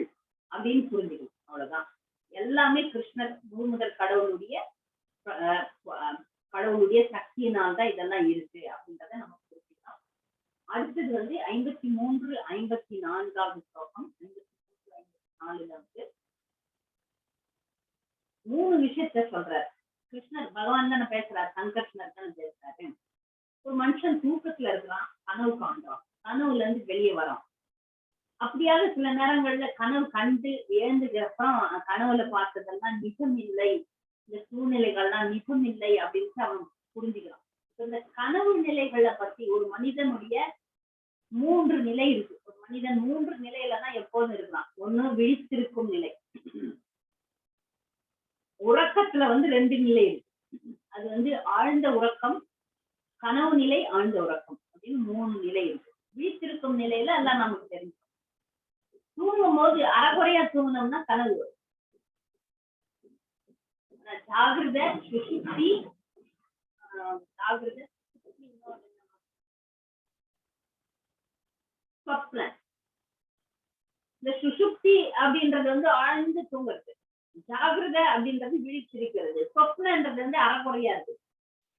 அப்படின்னு புரிஞ்சுக்கணும். அவ்வளவுதான். எல்லாமே கிருஷ்ணர் முதல் கடவுளுடைய சக்தியினால்தான் இதெல்லாம் இருக்கு அப்படின்றத நம்ம புரிஞ்சுக்கலாம். அடுத்தது வந்து 53, 54வது ஸ்லோகம். 53, 54ல வந்து 3 விஷயத்த சொல்றாரு. கிருஷ்ணர் பகவான் தானே பேசுறாரு, சங்கர்ஷ்ணர் தானே பேசுறாரு. ஒரு மனுஷன் தூக்கத்துல இருக்கிறான், கனவு காண்றான், கனவுல இருந்து வெளியே வரான். அப்படியாக சில நேரங்கள்ல கனவு கண்டு எழுந்துக்கு அப்புறம் கனவுல பார்த்ததெல்லாம் நிஜம் இல்லை, இந்த சூழ்நிலைகள்லாம் நிஜம் இல்லை அப்படின்னு அவன் புரிஞ்சுக்கிறான். இந்த கனவு நிலைகளை பத்தி ஒரு மனிதனுடைய 3 நிலை இருக்கு. ஒரு மனிதன் 3 நிலையில தான் எப்போதும் இருக்கலாம். ஒண்ணு விழித்திருக்கும் நிலை, உறக்கத்துல வந்து 2 நிலை இருக்கு. அது வந்து ஆழ்ந்த உறக்கம், கனவு நிலை, ஆழ்ந்த உறக்கம் அப்படின்னு 3 நிலை இருக்கு. விழித்திருக்கும் நிலையில எல்லாம் நமக்கு தெரியும். தூங்கும் போது அறகுறையா தூங்கினோம்னா கனவு வரும். ஜாகிரத சுஷுப்தி, ஜாகிரத சொப்ன. இந்த சுஷுப்தி அப்படின்றது வந்து ஆழ்ந்து தூங்குறது, ஜாகிரத அப்படின்றது விழிச்சிருக்கிறது, சொப்னன்றது வந்து அறகுறையா இருக்கு.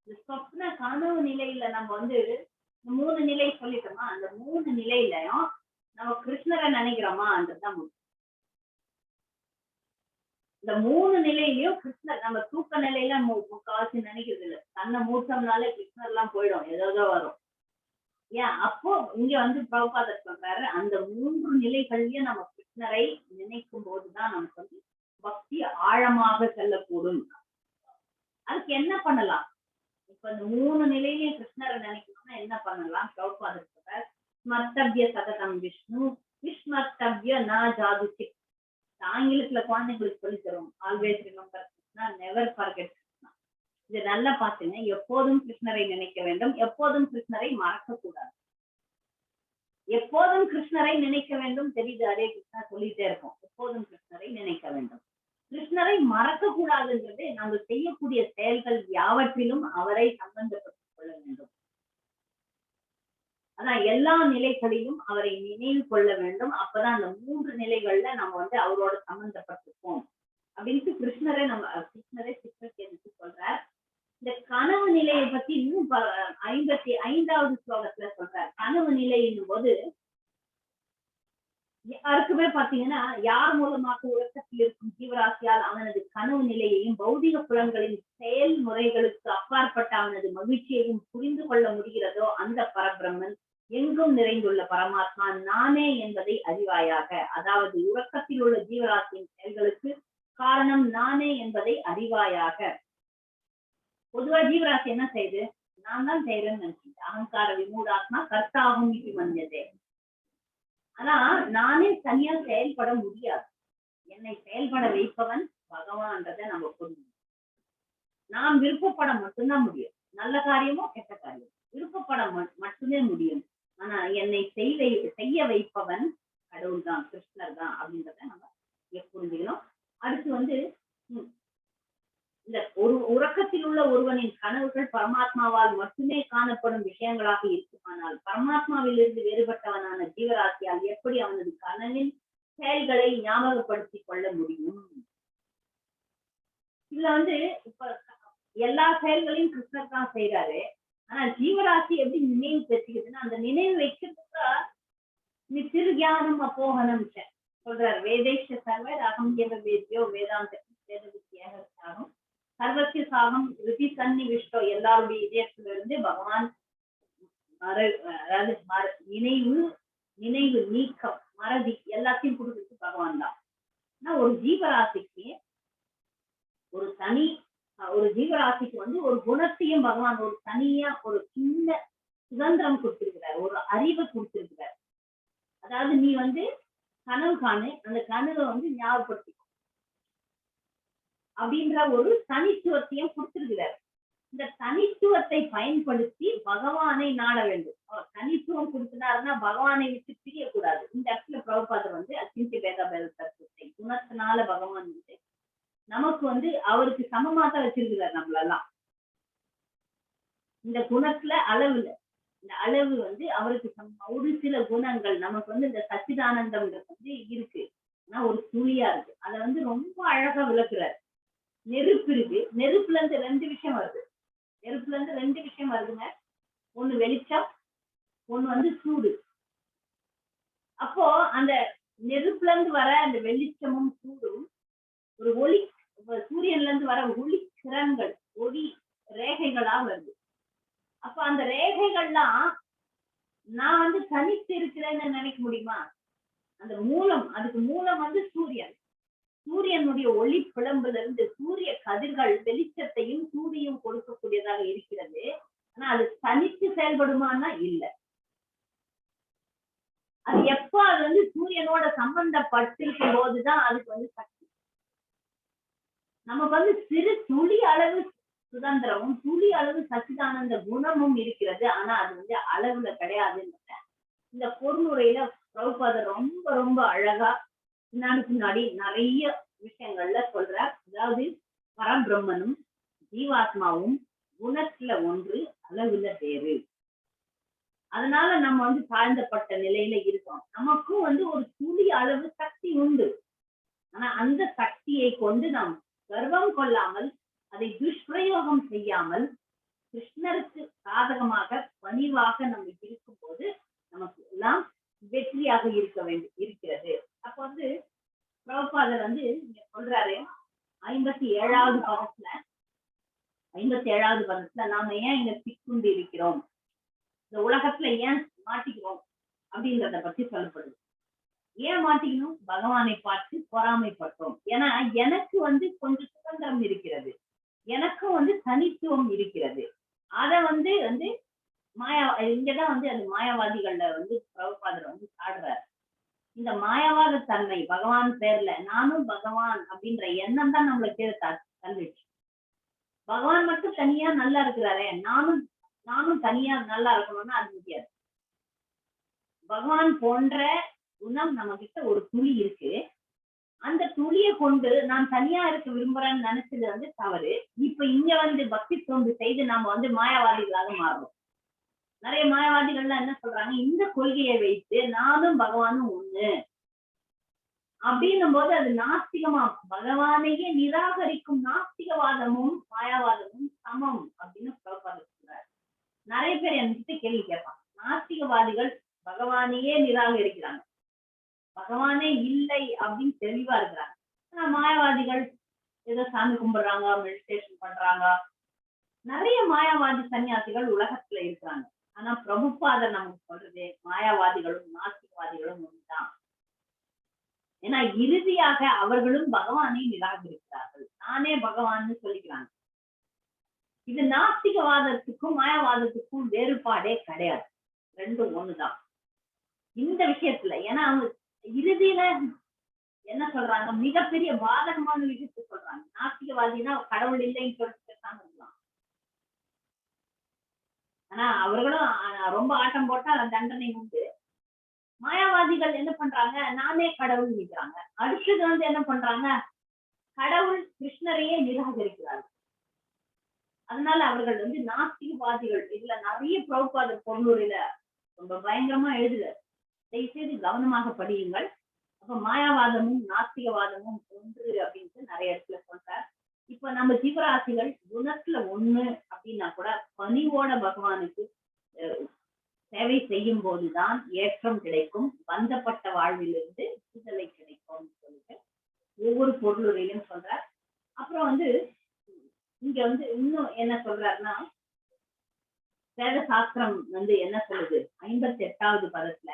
இந்த சொப்ன கனவு நிலையில நம்ம வந்து 3 நிலை சொல்லிட்டோமா, அந்த 3 நிலையிலையும் நம்ம கிருஷ்ணரை நினைக்கிறோமா அதுதான் முக்கியம். இந்த 3 நிலையிலயும் கிருஷ்ணர், நம்ம தூக்க நிலையில முக்காவாசி நினைக்கிறது இல்லை. தன்னை மூச்சம்னாலே கிருஷ்ணர் எல்லாம் போயிடும், ஏதோ வரும். ஏன் அப்போ இங்க வந்து பிரபுபாதர் சொல்றாரு, அந்த 3 நிலைகள்லயும் நம்ம கிருஷ்ணரை நினைக்கும் போதுதான் நமக்கு வந்து பக்தி ஆழமாக செல்லக்கூடும். அதுக்கு என்ன பண்ணலாம்? இப்ப இந்த 3 நிலையிலயும் கிருஷ்ணரை நினைக்கணும்னா என்ன பண்ணலாம்? பிரபுபாதர் சொல்றார், ஸ்மர்த்தவ்ய சததம் விஷ்ணு விஸ்மர்த்தவ்ய ந ஜாதுசிக். ஆங்கிலத்துல குழந்தைங்களுக்கு சொல்லி தரும், always remember Krishna, never forget Krishna. இது நல்லா பாத்துங்க. எப்போதும் கிருஷ்ணரை நினைக்க வேண்டும், எப்போதும் கிருஷ்ணரை மறக்க கூடாது. எப்போதும் கிருஷ்ணரை நினைக்க வேண்டும், தெரியுது, அதே கிருஷ்ணா சொல்லிட்டே இருக்கும். எப்போதும் கிருஷ்ணரை நினைக்க வேண்டும், கிருஷ்ணரை மறக்க கூடாதுன்றது நம்ம செய்யக்கூடிய செயல்கள் யாவற்றிலும் அவரை சம்பந்தப்பட்டுக் கொள்ள வேண்டும். அதான் எல்லா நிலைகளிலும் அவரை நினைவு கொள்ள வேண்டும். அப்பதான் அந்த 3 நிலைகள்ல நம்ம வந்து அவரோட சம்பந்தப்பட்டிருப்போம் அப்படின்ட்டு கிருஷ்ணரே சித்தருக்கு சொல்றார். இந்த கனவு நிலையை பத்தி இன்னும் 55வது ஸ்லோகத்துல சொல்றார். கனவு நிலையின் போது யாருக்குமே பாத்தீங்கன்னா யார் மூலமாக உலகத்தில் இருக்கும் ஜீவராசியால் அவனது கனவு நிலையையும் பௌதிக புலன்களின் செயல்முறைகளுக்கு அப்பாற்பட்ட அவனது மகிழ்ச்சியையும் புரிந்து கொள்ள முடிகிறதோ அந்த பரபிரம்மன் எங்கும் நிறைந்துள்ள பரமாத்மா நானே என்பதை அறிவாயாக. அதாவது உறக்கத்தில் உள்ள ஜீவராசியின் செயல்களுக்கு காரணம் நானே என்பதை அறிவாயாக. பொதுவா ஜீவராசி என்ன செய்யுது? நான் தான் செய்யறேன்னு நினைச்சுட்டு அகங்கார விமூடாத்மா கர்த்தாகும் இது வந்ததே. ஆனா நானே தனியா செயல்பட முடியாது. என்னை செயல்பட வைப்பவன் பகவான்றதை நம்ம புரிஞ்சு நாம் விருப்பப்பட மட்டும்தான் முடியும். நல்ல காரியமோ கெட்ட காரியம் விருப்பப்பட மட்டுமே முடியும். ஆனா என்னை செய்ய வைப்பவன் கடவுள் தான், கிருஷ்ணர் தான் அப்படின்றத நம்ம புரிஞ்சுக்கணும். அடுத்து இந்த உறக்கத்தில் உள்ள ஒருவனின் கனவுகள் பரமாத்மாவால் மட்டுமே காணப்படும் விஷயங்களாக இருக்குமானால் பரமாத்மாவில் இருந்து வேறுபட்டவனான ஜீவராசியால் எப்படி அவனது கனவின் செயல்களை ஞாபகப்படுத்திக் கொள்ள முடியும்? இதுல இப்ப எல்லா செயல்களையும் கிருஷ்ணர் தான் செய்யறாரு. ஆனா ஜீவராசி எப்படி நினைவு பெற்றுக்குதுன்னா அந்த நினைவு வைக்கிறதுக்கு நித்திருஞானம் அப்போகனம் சொல்றாரு. வேதேஷ சர்வர் அகம் வேதியோ வேதாந்த வேத வித்தியாகம் சர்வத்திய சாகம் ரிதி சன்னி விஷ்டோ எல்லாருடைய இதயத்திலிருந்து பகவான் நினைவு நீக்கம் மறதி எல்லாத்தையும் கொடுக்குறது பகவான் தான். ஆனா ஒரு ஜீவராசிக்கு ஒரு குணத்தையும் பகவான் ஒரு தனியா ஒரு சின்ன சுதந்திரம் கொடுத்திருக்கிறார், ஒரு அறிவை கொடுத்திருக்கிறார். அதாவது நீ கனவு காணு, அந்த கனவை ஞாபகப்படுத்திக்கும் அப்படின்ற ஒரு தனித்துவத்தையும் கொடுத்திருக்கிறார். இந்த தனித்துவத்தை பயன்படுத்தி பகவானை நாட வேண்டும். தனித்துவம் கொடுக்கிறாருன்னா பகவானை விட்டு பிரியக்கூடாது. இந்த இடத்துல பிரபுபாதர் அச்சிந்திய பேத தத்துவத்தை குணத்தினால பகவான் நமக்கு அவருக்கு சமமா தான் வச்சிருக்கிறார். நம்மளெல்லாம் இந்த குணத்துல அளவு இல்லை. இந்த அளவு அவருக்கு ஒரு சில குணங்கள் நமக்கு இந்த சச்சிதானந்தம்ன்றது இருக்கு. ஆனா ஒரு துளியா இருக்கு. அதை ரொம்ப அழகா விளக்குறாரு. நெருப்பு இருக்கு, நெருப்புல இருந்து ரெண்டு விஷயம் வருதுங்க. ஒண்ணு வெளிச்சம், ஒண்ணு சூடு. அப்போ அந்த நெருப்புல இருந்து வர அந்த வெளிச்சமும் சூடும் ஒரு ஒளி, சூரியன்ல இருந்து வர ஒளி கிரண்கள், ஒளி ரேகைகளா வருது. அப்ப அந்த ரேகைகள்லாம் நான் தனித்து இருக்கிறேன்னு நினைக்க முடியுமா? அந்த மூலம், அதுக்கு மூலம் சூரியன். சூரியனுடைய ஒளி பிளம்புல இருந்து சூரிய கதிர்கள் வெளிச்சத்தையும் சூரியையும் கொடுக்கக்கூடியதாக இருக்கிறது. ஆனா அது தனித்து செயல்படுமான்னா இல்லை. அது எப்ப அது சூரியனோட சம்பந்தப்பட்டிருக்கும் போதுதான் அதுக்கு சக்தி. நமக்கு சிறு துளி அளவு சுதந்திரமும் துளி அளவு சச்சிதானந்த குணமும் இருக்கிறது. ஆனா அது அளவுல கிடையாதுன்னு இந்த பொருளுரையில பிரபுபாதர் ரொம்ப ரொம்ப அழகா பின்னாடி நிறைய விஷயங்கள்ல சொல்றார். அதாவது பரபிரம்மனும் ஜீவாத்மாவும் குணத்துல ஒன்று, அளவுல வேறு. அதனால நம்ம தாழ்ந்தப்பட்ட நிலையில இருக்கோம். நமக்கும் ஒரு துளி அளவு சக்தி உண்டு. ஆனா அந்த சக்தியை கொண்டு நாம் கர்வம் கொள்ளாமல், அதை துஷ்பிரயோகம் செய்யாமல் கிருஷ்ணருக்கு சாதகமாக பணிவாக நம்ம இருக்கும் போது நமக்கு எல்லாம் வெற்றியாக இருக்கிறது. அப்ப பிரபுபாதர் சொல்றாரு 57வது பதத்துல நாம ஏன் இங்க சிக்குண்டு இருக்கிறோம், இந்த உலகத்துல ஏன் மாட்டிக்கிறோம் அப்படின்றத பத்தி சொல்லப்படுது. ஏன் மாட்டிக்கணும்? பகவானை பார்த்து பொறாமைப்பட்டோம். ஏன்னா எனக்கு கொஞ்சம் சுதந்திரம் இருக்கிறது, எனக்கும் தனித்துவம் இருக்கிறது. அத மாயா இங்கதான் அது மாயாவாதிகள்ல பிரபுபாதர் சாடுறாரு. இந்த மாயாவாத தன்மை பகவான் பேர்ல நானும் பகவான் அப்படின்ற எண்ணம் தான் நம்மளை கீழே தள்ளிடுச்சு. பகவான் மட்டும் தனியா நல்லா இருக்கிறாரே, நானும் தனியா நல்லா இருக்கணும்னா அது முடியாது. பகவான் போன்ற குணம் நம்ம கிட்ட ஒரு துளி இருக்கு. அந்த துளியை கொண்டு நான் தனியா இருக்க விரும்புறேன்னு நினைச்சது தவறு. இப்ப இங்க பக்தி தொண்டு செய்து நாம மாயாவாதிகளாக மாறுறோம். நிறைய மாயாவாதிகள்லாம் என்ன சொல்றாங்க, இந்த கொள்கையை வைத்து நானும் பகவானும் ஒண்ணு அப்படின்னும் போது அது நாஸ்திகமா, பகவானையே நிராகரிக்கும் நாஸ்திகவாதமும் மாயாவாதமும் சமம் அப்படின்னு பிரபுபாதர் சொல்றாரு. நிறைய பேர் என்கிட்ட கேள்வி கேட்பாங்க, நாஸ்திகவாதிகள் பகவானையே நிராகரிக்கிறாங்க, பகவானே இல்லை அப்படின்னு தெளிவா இருக்கிறாங்க. ஆனா மாயாவாதிகள் ஏதோ சாமி கும்பிடுறாங்க, மெடிடேஷன் பண்றாங்க. நிறைய மாயாவாதி சன்னியாசிகள் உலகத்துல இருக்கிறாங்க. ஆனா பிரபுபாதர் நமக்கு சொல்றது மாயாவாதிகளும் நாஸ்திகவாதிகளும் ஒன்றுதான். ஏன்னா இறுதியாக அவர்களும் பகவானை நிராகரிக்கிறார்கள், நானே பகவான்னு சொல்லிக்கிறாங்க. இது நாஸ்திகவாதத்துக்கும் மாயாவாதத்துக்கும் வேறுபாடே கிடையாது, ரெண்டும் ஒண்ணுதான் இந்த விஷயத்துல. ஏன்னா அவங்க இறுதியில என்ன சொல்றாங்க, மிகப்பெரிய பாதகமான விஷயத்த சொல்றாங்க. நாஸ்திகவாதினா கடவுள் இல்லைன்னு சொல்லிட்டு இருக்கலாம், ஆனா அவர்களும் ரொம்ப ஆட்டம் போட்டா தண்டனை உண்டு. மாயாவாதிகள் என்ன பண்றாங்க, நானே கடவுள் நிற்கிறாங்க. அடுத்தது என்ன பண்றாங்க, கடவுள் கிருஷ்ணரையே நிராகரிக்கிறார்கள். அதனால அவர்கள் நாஸ்திகவாதிகள். இதுல நிறைய பிரபுபாதர் பொருளுரையில ரொம்ப பயங்கரமா எழுதுறாரு, தயவுசெய்து கவனமாக படியுங்கள். அப்ப மாயாவாதமும் நாஸ்திகவாதமும் ஒன்று அப்படின்ட்டு நிறைய இடத்துல சொல்றார். இப்ப நம்ம ஜீவராசிகள் குணத்துல ஒண்ணு அப்படின்னா கூட பணிவோட பகவானுக்கு சேவை செய்யும் போதுதான் ஏற்றம் கிடைக்கும், பந்தப்பட்ட வாழ்விலிருந்து விடுதலை கிடைக்கும் சொல்லிட்டு ஒவ்வொரு பொருளுரையிலும் சொல்றார். அப்புறம் இங்க இன்னும் என்ன சொல்றாருன்னா, வேத சாஸ்திரம் என்ன சொல்லுது, 58வது பதத்துல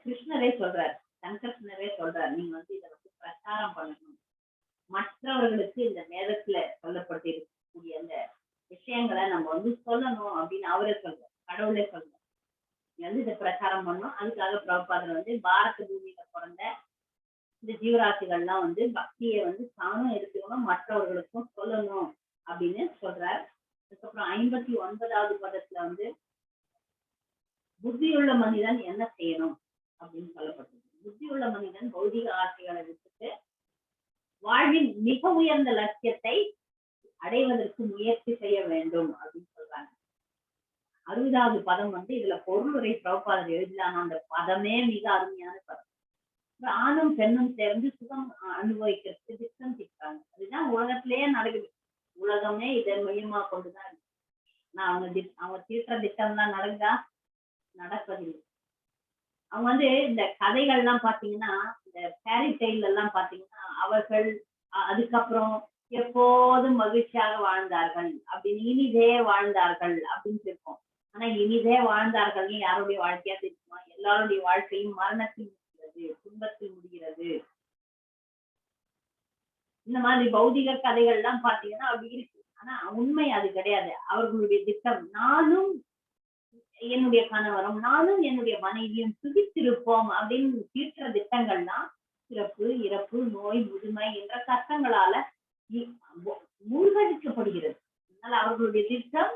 கிருஷ்ணரே சொல்றாரு, சங்ககிருஷ்ணரே சொல்றாரு, நீங்க இதை பிரச்சாரம் பண்ணணும், மற்றவர்களுக்கு இந்த வேதத்துல சொல்லப்பட்டிருக்கக்கூடிய அந்த விஷயங்களை நம்ம சொல்லணும் அப்படின்னு அவரே சொல்றாரு, கடவுளே சொல்றாரு. இதை பிரச்சாரம் பண்ணணும். அதுக்காக பிரபுபாதர் பாரத பூமியில பிறந்த இந்த ஜீவராசிகள்லாம் பக்தியை தானும் எடுத்துக்கணும், மற்றவர்களுக்கும் சொல்லணும் அப்படின்னு சொல்றார். அதுக்கப்புறம் 59வது பதத்துல புத்தியுள்ள மனிதன் என்ன செய்யணும் அப்படின்னு சொல்லப்பட்டது. புத்தியுள்ள மனிதன் பௌதிக ஆசைகளை விட்டுட்டு வாழ்வின் மிக உயர்ந்த லட்சியத்தை அடைவதற்கு முயற்சி செய்ய வேண்டும் அப்படின்னு சொல்றாங்க. 60வது பதம் இதுல பொருளுரை பிரபுபாதர் எழுதலான அந்த பதமே மிக அருமையான பதம். ஆணும் பெண்ணும் சேர்ந்து சுகம் அனுபவிக்கிறதுக்கு திட்டம் திட்டாங்க. அதுதான் உலகத்திலேயே நடக்குது, உலகமே இதை மையமா கொண்டுதான் இருக்கு. ஆனா அவங்க தீட்டுற திட்டம் தான் நடக்குதா, நடப்பதில்லை. அவங்க இந்த கதைகள்லாம் பாத்தீங்கன்னா, இந்த ஃபேரி டெய்ல் எல்லாம் பாத்தீங்கன்னா, அவர்கள் அதுக்கப்புறம் எப்போதும் மகிழ்ச்சியாக வாழ்ந்தார்கள் அப்படின்னு, இனிதே வாழ்ந்தார்கள் அப்படின்னு இருக்கும். ஆனா இனிதே வாழ்ந்தார்கள் யாருடைய வாழ்க்கையா தெரியுமா, எல்லாருடைய வாழ்க்கையும் மரணத்தில் முடிகிறது, துன்பத்தில் முடிகிறது. இந்த மாதிரி பௌதிக கதைகள் எல்லாம் பாத்தீங்கன்னா அப்படி இருக்கு. ஆனா உண்மை அது கிடையாது. அவர்களுடைய திட்டம், நானும் என்னுடைய கணவரும் நானும் என்னுடைய மனைவியும் துதித்திருப்போம் அப்படின்னு தீர்க்கிற திட்டங்கள்லாம் பிறப்பு, இறப்பு, நோய், முதுமை என்ற கஷ்டங்களால மூழ்கடிக்கப்படுகிறது. அதனால அவர்களுடைய திட்டம்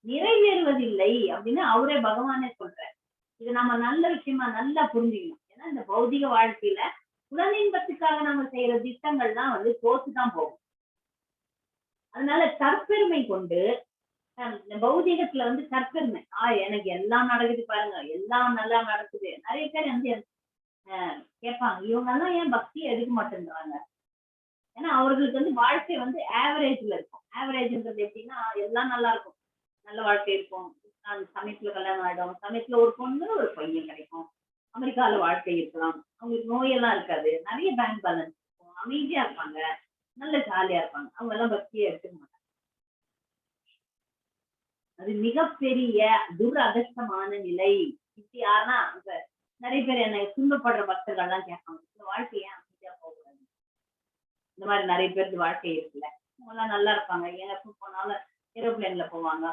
நிறைவேறுவதில்லை அப்படின்னு அவரே பகவானே சொல்றார். இது நம்ம நல்ல விஷயமா நல்லா புரிஞ்சுக்கணும். ஏன்னா இந்த பௌதிக வாழ்க்கையில புலனின்பத்துக்காக நம்ம செய்யற திட்டங்கள்லாம் தோத்துதான் போகும். அதனால தற்பெருமை கொண்டு பௌதிகத்துல தற்பெருமை, எனக்கு எல்லாம் நடக்குது பாருங்க, எல்லாம் நல்லா நடக்குது. நிறைய பேர் கேட்பாங்க, இவங்க எல்லாம் ஏன் பக்தியை எடுக்க மாட்டேன்றாங்க. ஏன்னா அவர்களுக்கு வாழ்க்கை ஆவரேஜ்ல இருக்கும். ஆவரேஜ்ன்றது எப்படின்னா, எல்லாம் நல்லா இருக்கும், நல்ல வாழ்க்கை இருக்கும், சமயத்துல கல்யாணம் ஆயிடும், சமயத்துல ஒரு பொண்ணு ஒரு பையன் கிடைக்கும், அமெரிக்கால வாழ்க்கை இருக்கலாம், அவங்களுக்கு நோயெல்லாம் இருக்காது, நிறைய பேங்க் பேலன்ஸ் இருக்கும், அமைதியா இருப்பாங்க, நல்ல ஜாலியா இருப்பாங்க. அவங்க எல்லாம் பக்தியை எடுத்துக்க மாட்டாங்க. அது மிகப்பெரிய துரதிர்ஷ்டமான நிலை. இப்படி யாருன்னா நிறைய பேர் என்ன துன்பப்படுற பக்தர்கள் எல்லாம் கேட்பாங்க, இந்த வாழ்க்கைய அமைதியா போகக்கூடாது. இந்த மாதிரி நிறைய பேருக்கு வாழ்க்கை இருக்குல்ல, அவங்க எல்லாம் நல்லா இருப்பாங்க, எங்க போனாலும் ஏரோப்ளேன்ல போவாங்க,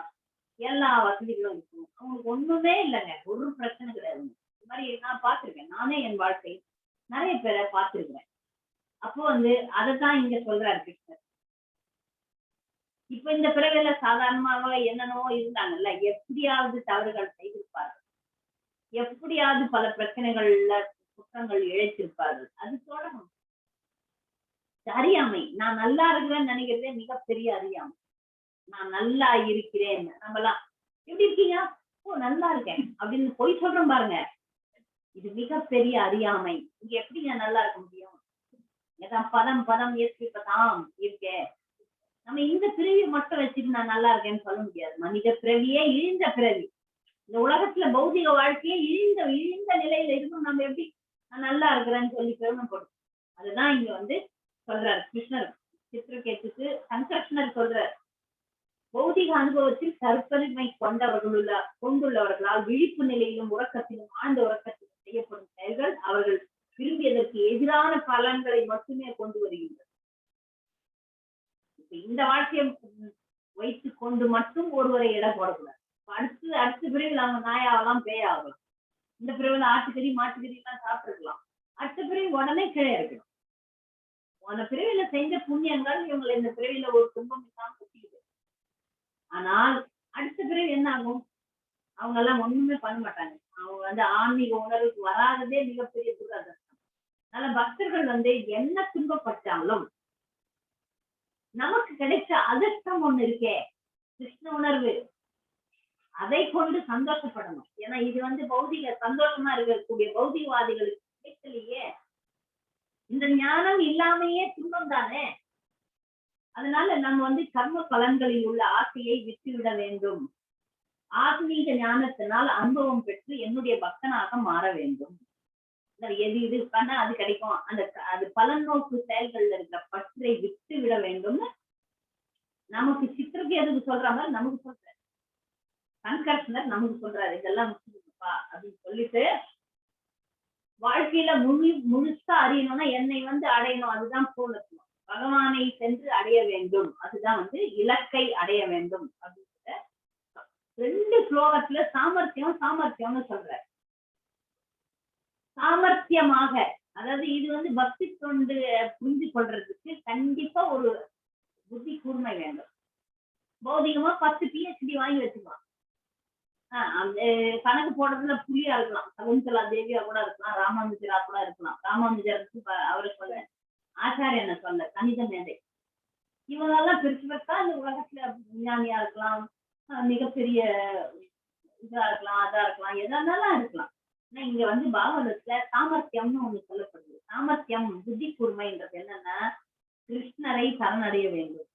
எல்லா வசதிகளும் இருக்கும், அவங்களுக்கு ஒண்ணுமே இல்லைங்க, ஒரு பிரச்சனை கிடையாது. இந்த மாதிரி நான் பார்த்திருக்கேன், நானே என் வாழ்க்கை நிறைய பேரை பார்த்திருக்கிறேன். அப்போ அதைத்தான் இங்க சொல்றாரு கிருஷ்ணர். இப்ப இந்த பிறவில சாதாரணமாக என்னென்னவோ இருந்தாங்கல்ல, எப்படியாவது தவறுகள் செய்திருப்பார்கள், எப்படியாவது பல பிரச்சனைகள்ல குற்றங்கள் இழைத்திருப்பார்கள். அது தொடரும். அறியாமை, நான் நல்லா இருக்கிறேன்னு நினைக்கிறதே மிகப்பெரிய அறியாமை. நான் நல்லா இருக்கிறேன், நம்மலாம் எப்படி இருக்கீங்க, ஓ நல்லா இருக்கேன் அப்படின்னு பொய் சொல்றோம் பாருங்க, இது மிகப்பெரிய அறியாமை. இங்க எப்படிங்க நல்லா இருக்க முடியும்? ஏதான் பதம் பதம் ஏற்பதாம் இருக்கே. நம்ம இந்த பிறவியை மட்டும் வச்சுட்டு நான் நல்லா இருக்கேன்னு சொல்ல முடியாது. மனித பிறவியே இழிந்த பிறவி. இந்த உலகத்துல பௌதிக வாழ்க்கையே இழிந்த இழிந்த நிலையில இருக்கும். நம்ம எப்படி நான் நல்லா இருக்கிறேன்னு சொல்லி பெருமைப்படும். அதுதான் இங்க வந்து சொல்றாரு கிருஷ்ணர் சித்திரகேத்துக்கு. சங்கர்ஷ்ணர் சொல்றார், பௌதிக அனுபவத்தில் தற்பெருமை கொண்டுள்ளவர்களால் விழிப்பு நிலையிலும் உறக்கத்திலும் ஆழ்ந்த உறக்கத்திலும் செய்யப்படும் செயல்கள் அவர்கள் விரும்பியதற்கு எதிரான பலன்களை மட்டுமே கொண்டு வருகின்றன. இந்த வாழ்க்கையை வைத்துக் கொண்டு மட்டும் ஒருவரை இடம் போடக்கூடாது. அடுத்த பிரிவில் அவங்க நாயாகலாம் பேயாகலாம். இந்த பிரிவில் ஆட்டுக்கறி மாட்டுக்கறி எல்லாம் சாப்பிட்டுருக்கலாம். அடுத்த பிரிவு உடனே கீழே இருக்கணும். போன பிரிவில செஞ்ச புண்ணியங்கள் இவங்களை இந்த பிரிவில ஒரு துன்பம் இல்லாம குத்திக்குது. ஆனால் அடுத்த பிறகு என்ன ஆகும்? அவங்க எல்லாம் ஒண்ணுமே பண்ண மாட்டாங்க. அவங்க வந்து ஆன்மீக உணர்வுக்கு வராததே மிகப்பெரிய துரதிர்ஷ்டம். அதனால பக்தர்கள் வந்து என்ன துன்பப்பட்டாலும் நமக்கு கிடைச்ச அதிர்ஷ்டம் ஒண்ணு இருக்கே, கிருஷ்ண உணர்வு, அதை கொண்டு சந்தோஷப்படணும். ஏன்னா இது வந்து பௌதிக சந்தோஷமா இருக்கக்கூடிய பௌதிகவாதிகளுக்கு கிடைக்கலையே. இந்த ஞானம் இல்லாமையே துன்பம் தானே. அதனால நம்ம வந்து கர்ம பலன்களில் உள்ள ஆசையை விட்டுவிட வேண்டும். ஆத்மீக ஞானத்தினால் அனுபவம் பெற்று என்னுடைய பக்தனாக மாற வேண்டும். எது இது பண்ணா அது கிடைக்கும், அந்த அது பலன் நோக்கு செயல்கள்ல இருக்கிற பற்றை விட்டு விட வேண்டும். நமக்கு சித்திரகேதுக்கு சொல்ற மாதிரி நமக்கு சொல்ற சங்கர்ஷ்ணர் நமக்கு சொல்றாரு, இதெல்லாம் முக்கியப்பா அப்படின்னு சொல்லிட்டு வாழ்க்கையில முழுசா அறியணும்னா என்னை வந்து அடையணும். அதுதான் பூர்ணத்துவம். பகவானை சென்று அடைய வேண்டும். அதுதான் வந்து இலக்கை அடைய வேண்டும் அப்படின்ற 2 ஸ்லோகத்துல சாமர்த்தியம்னு சொல்ற. சாமர்த்தியமாக, அதாவது இது வந்து பக்தி தொண்டு புரிந்து கொள்றதுக்கு கண்டிப்பா ஒரு புத்தி கூர்மை வேண்டும். பௌதிகமா 10 PhD வாங்கி வச்சுக்கலாம். அந்த கணக்கு போடுறதுல புலியா இருக்கலாம், சகுந்தலா தேவியா கூட இருக்கலாம், ராமானுஜரா கூட இருக்கலாம். ராமானுஜருக்கு அவரை சொல்ல, ஆச்சாரியனை சொல்ல, கணித மேதை, இவங்கெல்லாம் பெருசா இந்த உலகத்துல விஞ்ஞானியா இருக்கலாம், மிகப்பெரிய இதா இருக்கலாம், அதா இருக்கலாம், எதானாலும் இருக்கலாம். ஆனா இங்க வந்து பாகவதத்துல சாமர்த்தியம்னு ஒண்ணு சொல்லப்படுது. சாமர்த்தியம் புத்தி கூர்மைன்றது என்னன்னா கிருஷ்ணரை சரணடைய வேண்டும்.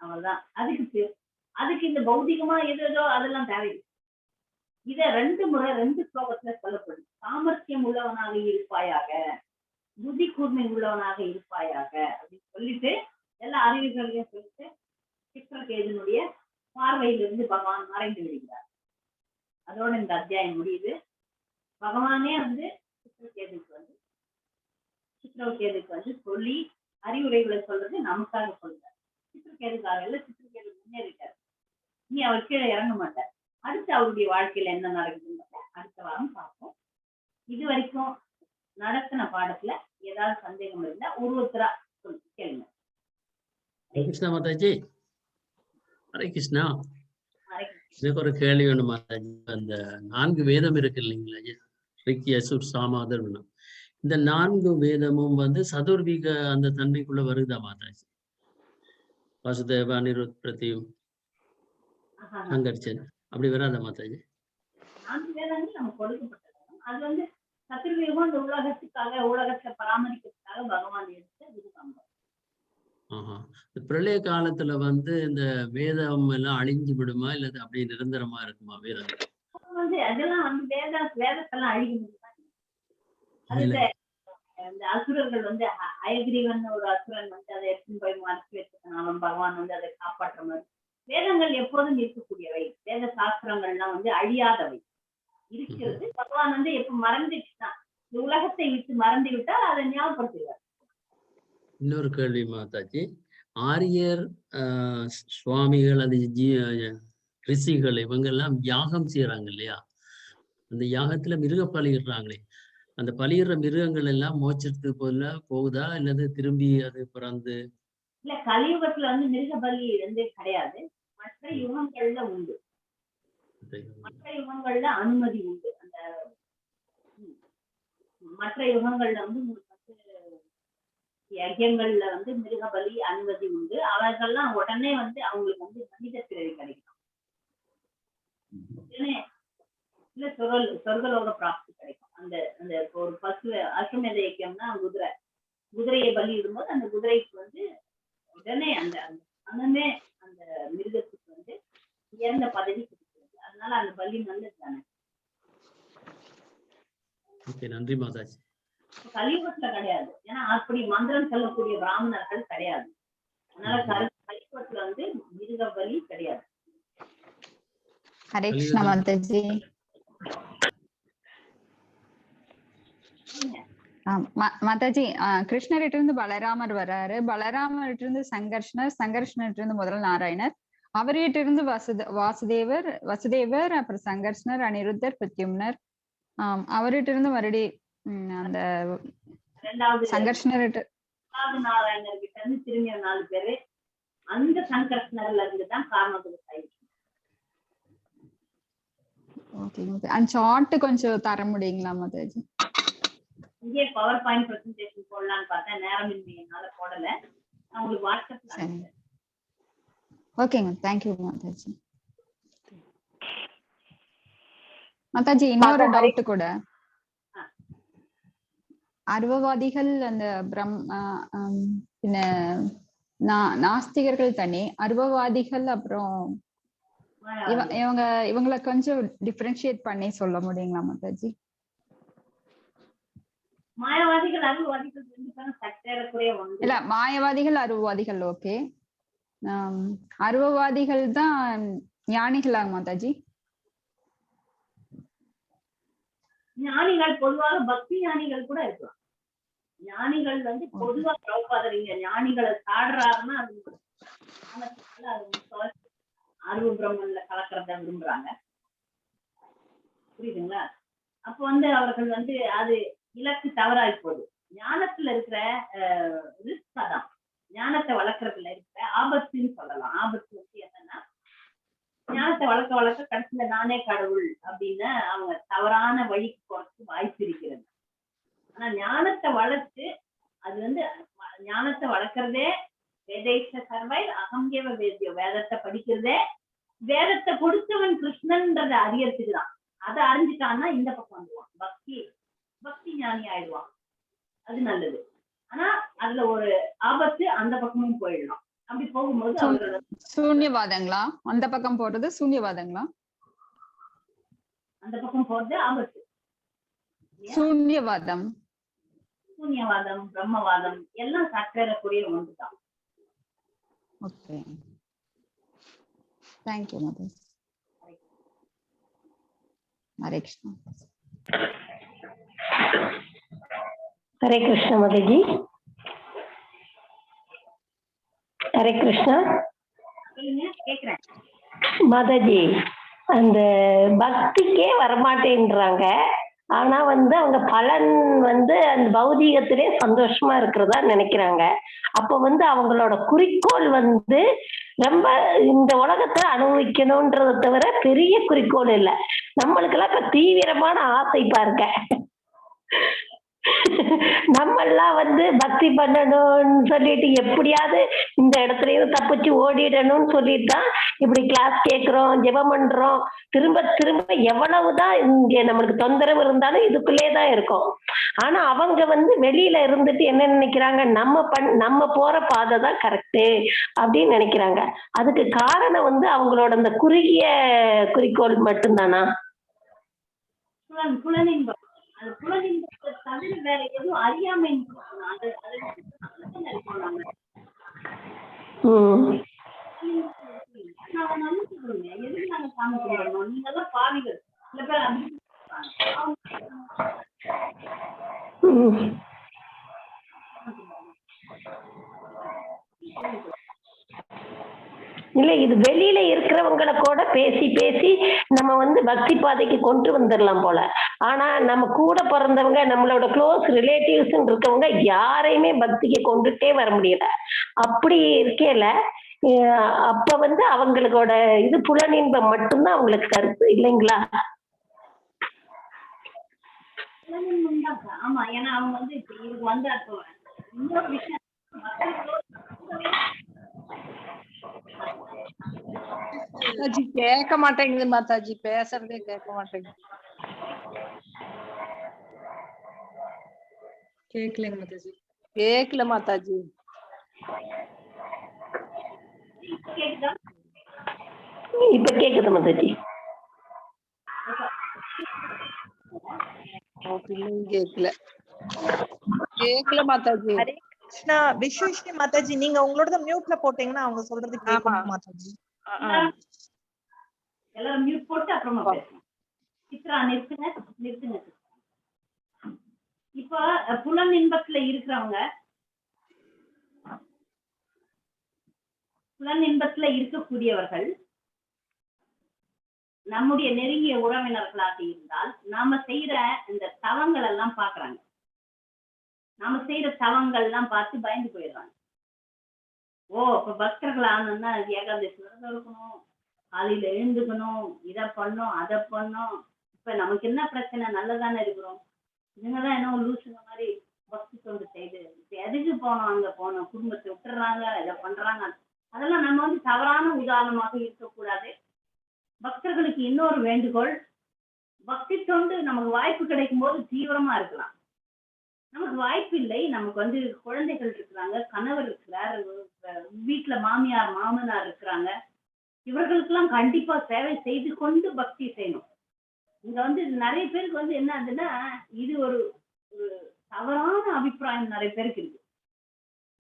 அவ்வளவுதான். அதுக்கு இந்த பௌதிகமா ஏதோ அதெல்லாம் தேவையில்லை. இத 2 முறை 2 ஸ்லோகத்துல சொல்லப்படுது. சாமர்த்தியம் உள்ளவனாக இருப்பாயாக, புத்தி கூர்மை உள்ளவனாக இருப்பாயாக அப்படின்னு சொல்லிட்டு எல்லா அறிவுகளையும் சொல்லிட்டு சித்திரகேதுனுடைய பார்வையிலிருந்து பகவான் மறைந்து விடுகிறார். அதோட இந்த அத்தியாயம் முடியுது. பகவானே வந்து சித்திரகேதுக்கு வந்து சொல்லி அறிவுரைகளை சொல்றது நமக்காக சொல்றார். சித்திரகேதுக்காக இல்ல, சித்திரகேது முன்னேறிட்டார். இனி அவர் கீழே இறங்க மாட்டார். அடுத்து அவருடைய வாழ்க்கையில என்ன நடக்குதுன்னு அடுத்த வாரம் பார்ப்போம். இது வரைக்கும் நடத்தின பாடத்துல ஏதாவது சந்தேகம் இருந்தா ஒருத்தரா சொல்லி கேளுங்க. ஹரே கிருஷ்ணா மாதாஜி. ஹரே கிருஷ்ணா. எனக்கு ஒரு கேள்வி வேணும் மாதாஜி. அந்த 4 வேதம் இருக்கு இல்லைங்களா, ரிக் யசுர் சாமாதர்வனம், இந்த 4 வேதமும் வந்து சதுர்வீக அந்த தன்மைக்குள்ள வருதா மாதாஜி? வாசுதேவ அனிருத் பிரதியும் சங்கர்ச்சன் அப்படி வராதா மாதாஜி? 4 வேதங்கள் நமக்கு கொடுக்கப்பட்டது. அது வந்து சதுர்வீகம் அந்த உலகத்துக்காக, உலகத்தை பராமரிக்கிறதுக்காக பகவான் எடுத்த விருதாம்பம். பிரளய காலத்துல வந்து இந்த வேதம் எல்லாம் அழிஞ்சு விடுமா இல்ல அப்படி நிரந்தரமா இருக்குமா? வேதம் வந்து அதெல்லாம் வந்து வேதத்தெல்லாம் அழிக்க முடியுமா? அந்த அசுரர்கள் வந்து அயகிரீவன் ஒரு அசுரன் வந்து அதை எடுத்துன்னு போய் மறைச்சு வச்சுக்கணும், பகவான் வந்து அதை காப்பாற்ற மாதிரி. வேதங்கள் எப்போதும் இருக்கக்கூடியவை. வேத சாஸ்திரங்கள்லாம் வந்து அழியாதவை இருக்கிறது. பகவான் வந்து எப்ப மறந்துச்சுன்னா, இந்த உலகத்தை விட்டு மறந்து விட்டால் அதை ஞாபகப்படுத்துவார். இன்னொரு கேள்வி மாதாஜி, ஆரியர் சுவாமிகள் அந்த ரிஷிகள் இவங்க எல்லாம் யாகம் செய்யறாங்க இல்லையா, அந்த யாகத்துல மிருக பலியிடுறாங்களே, அந்த பலியிடுற மிருகங்கள் எல்லாம் மோட்சத்துக்கு போகுதா இல்லது திரும்பி அது பிறந்து? இல்ல, கலியுகத்துல வந்து மிருக பலி வந்து கிடையாது. மற்ற யுகங்கள்ல உண்டு. மற்ற யுகங்கள்ல அனுமதி உண்டு. அந்த மற்ற யுகங்கள்ல வந்து யஜ்யங்கள்ல வந்து மிருக பலி அனுமதி உண்டு. அவர்கள்லாம் உடனே வந்து அவங்களுக்கு வந்து மனித பிறவி கிடைக்கும், இல்ல சொர்க்கலோக பிராப்தி கிடைக்கும். அந்த அந்த ஒரு பசு அஸ்வமேத யஜ்யம்னா குதிரையை பலி இடும்போது அந்த குதிரைக்கு வந்து உடனே அந்த அன்னமே அந்த மிருகத்துக்கு வந்து உயர்ந்த பதவி கொடுக்கிறது. அதனால அந்த பலி நல்லது தானே. நன்றி மாதாஜி. கலியுகத்துல கிடையாது, ஏன்னா அப்படி மந்திரம் சொல்லக்கூடிய பிராமணர்கள் கிடையாது. அதனால கலியுகத்துல வந்து மிருக பலி கிடையாது. ஹரே கிருஷ்ணா மாதாஜி. மாதாஜி, கிருஷ்ணர்கிட்ட இருந்து பலராமர் வர்றாரு, பலராமர்கிட்ட இருந்து சங்கர்ஷ்ணர்கிட்ட இருந்து முதல் நாராயணர், அவர்கிட்ட இருந்து வசுதேவர், அப்புறம் சங்கர்ஷ்ணர், அனிருத்தர், பிரத்யும்னர், அவர்கிட்ட இருந்து மறுபடி அந்த சங்கர்ஷ்ணர்கிட்ட நாராயணர் கிட்ட இருந்து திரும்பிய 4 பேரு அந்த சங்கர்ஷ்ணர்ல இருந்து தான் காரணத்துக்கு ஆயிடுச்சு. அந்த சார்ட் கொஞ்சம் தர முடியுங்களா மாதாஜி? இங்கே பவர் பாயிண்ட் பிரசன்டேஷன் போடலான்னு பார்த்தேன், நேரமின்மையினால போடல. நான் உங்களுக்கு வாட்ஸ்அப்ல. ஓகேங்க, தேங்க்யூ மாதாஜி. மாதாஜி, இன்னொரு டவுட் கூட. அருவவாதிகள் அந்த பின்ன நாஸ்திகர்கள் தனி, அருவவாதிகள் அப்புறம் இவங்களை கொஞ்சம் டிஃபரன்ஷியேட் பண்ணி சொல்ல முடியுங்களா மாதாஜி? மாயவாதிகள் அருவவாதிகள் ரெண்டு பேரும் சற்றேறக்குறைய ஒன்று. இல்ல, மாயவாதிகள் அருவவாதிகள் ஓகே. அருவவாதிகள் தான் ஞானிகளா மாதாஜி? ஞானிகள் பொதுவாக பக்தி ஞானிகள் கூட இருக்கலாம். ஞானிகள் வந்து பொதுவா பிரபுபாதர் ஞானிகளை சாடுறாருன்னா அது அருவ பிரம்மன்ல கலக்கிறத விரும்புறாங்க. புரியுதுங்களா? அப்ப வந்து அவர்கள் வந்து அது இலக்கு தவறாய் போகுது. ஞானத்துல இருக்கிற ரிஸ்க் அதான், ஞானத்தை வளர்க்கறதுல இருக்கிற ஆபத்துன்னு சொல்லலாம். ஆபத்து வந்து என்னன்னா, ஞானத்தை வளர்க்க வளர்க்க கடைசியில நானே கடவுள் அப்படின்னு அவங்க தவறான வழிக்கு போறதுக்கு வாய்ப்பு இருக்கிறது. ஆனா ஞானத்தை வளர்த்து அது வந்து ஞானத்தை வளர்க்கறதே வேதைவ அகம்யவ வேதியோ, வேதத்தை படிக்கிறதே, வேதத்தை கொடுத்தவன் கிருஷ்ணன்றத அறியறதுக்கு தான். அதை அறிஞ்சிட்டான்னா இந்த பக்கம் வந்துடுவான், பக்தி ஞானி ஆயிடுவான். அது நல்லது. ஆனா அதுல ஒரு ஆபத்து, அந்த பக்கமும் போயிடலாம். அப்படி போகும்போது அவங்களோட சூன்யவாதங்களா அந்த பக்கம் போறது? சூன்யவாதங்களா அந்த பக்கம் போறது ஆபத்து. சூன்யவாதம் பிரம்மவாதம் எல்லாம் சற்றேறக்கூடிய ஒன்றுதான். ஓகே, தேங்க்யூ மாதாஜி. ஹரே கிருஷ்ணா. ஹரே கிருஷ்ணா மாதாஜி. ஹரே கிருஷ்ணா கேக்குறேன் மாதாஜி. அந்த பக்திக்கே வரமாட்டேன்றாங்க, ஆனா வந்து அவங்க பலன் வந்து அந்த பௌதீகத்திலே சந்தோஷமா இருக்கிறதா நினைக்கிறாங்க. அப்ப வந்து அவங்களோட குறிக்கோள் வந்து ரொம்ப இந்த உலகத்தை அனுபவிக்கணும்ன்றத தவிர பெரிய குறிக்கோள் இல்லை. நம்மளுக்கெல்லாம் இப்ப தீவிரமான ஆசை பாருங்க. நம்ம எல்லாம் வந்து பக்தி பண்ணணும்னு சொல்லிட்டு எப்படியாவது இந்த இடத்துல இருந்து தப்பிச்சு ஓடிடணும்னு சொல்லிட்டு தான் இப்படி கிளாஸ் கேட்கிறோம், ஜெபம் பண்றோம். திரும்ப திரும்ப எவ்வளவுதான் இங்க நம்மளுக்கு தொந்தரவு இருந்தாலும் இதுக்குள்ளே தான் இருக்கும். ஆனா அவங்க வந்து வெளியில இருந்துட்டு என்ன நினைக்கிறாங்க, நம்ம போற பாதை தான் கரெக்டு அப்படின்னு நினைக்கிறாங்க. அதுக்கு காரணம் வந்து அவங்களோட அந்த குறுகிய குறிக்கோள் மட்டும்தானா? அது புலனின்பத்தை தவிர வேற எதுவும் அறியாமை. எதுக்கு நாங்க சாமி கும்பிடணும்? நீங்க எல்லாம் பாவிகள். சில பேர் இல்ல, இது வெளியில இருக்கிறவங்களை கூட பேசி பேசி நம்ம வந்து பக்தி பாதைக்கு கொண்டு வந்துடலாம் போல. ஆனா நம்ம கூட பிறந்தவங்க, நம்மளோட க்ளோஸ் ரிலேட்டிவ்ஸ் இருக்கவங்க யாரையுமே பக்திக்கு கொண்டுட்டே வர முடியல. அப்படி இருக்கேல அப்ப வந்து அவங்களோட இது புலனின்பம் மட்டும்தான் அவங்களுக்கு கருத்து இல்லைங்களா? ஆமா, ஏன்னா அவங்க வந்து இதுக்கு வந்து இன்னொரு விஷயம் கேட்க மாட்டேங்குது மாதாஜி, பேசுறதே கேட்க மாட்டேங்குது. கேக்கலங்க மாதாஜி. கேக்கல மாதாஜி. கேக்குதா? இப்ப கேக்குது மாதாஜி. கேக்கல கேக்கல மாதாஜி. ஹரே கிருஷ்ணா. விஸ்வஸ்ரீ மாதாஜி, நீங்க உங்களோட மியூட்ல போட்டீங்கன்னா அவங்க சொல்றது கேட்கும் மாதாஜி. எல்லாரும் மியூட் போட்டு அப்புறமா பேசுங்க. சித்ரா நிறுத்துங்க, நிறுத்துங்க. இப்ப புலன் இன்பத்துல இருக்கிறவங்க, புலன் இன்பத்துல இருக்கக்கூடியவர்கள் நம்முடைய நெருங்கிய உறவினர்களாக இருந்தால் நாம செய்யற இந்த தவங்கள் எல்லாம் பாக்குறாங்க. நாம செய்யற தவங்கள் எல்லாம் பார்த்து பயந்து போயிடுறாங்க. ஓ, இப்ப பக்தர்கள் ஆனோம்னா ஏகாதசி விரதம் இருக்கணும், காலையில எழுந்துக்கணும், இதை பண்ணும் அதை பண்ணும். இப்ப நமக்கு என்ன பிரச்சனை? நல்லதானே இருக்கிறோம். இதுங்கதான் என்ன லூசுங்க மாதிரி பக்தி தொண்டு செய்து இப்ப எதுக்கு போனோம், அங்க போனோம், குடும்பத்தை விட்டுறாங்க, இதை பண்றாங்க. அதெல்லாம் நம்ம வந்து தவறான உதாரணமாக இருக்கக்கூடாது. பக்தர்களுக்கு இன்னொரு வேண்டுகோள், பக்தி தொண்டு நமக்கு வாய்ப்பு கிடைக்கும் போது தீவிரமா இருக்கலாம். நமக்கு வாய்ப்பு இல்லை, நமக்கு வந்து குழந்தைகள் இருக்கிறாங்க, கணவர் இருக்கிறார், வீட்டுல மாமியார் மாமனார் இருக்கிறாங்க, இவர்களுக்கெல்லாம் கண்டிப்பா சேவை செய்து கொண்டு பக்தி செய்யணும். இங்க வந்து நிறைய பேருக்கு வந்து என்ன ஆகுதுன்னா, இது ஒரு தவறான அபிப்பிராயம் நிறைய பேருக்கு இருக்கு.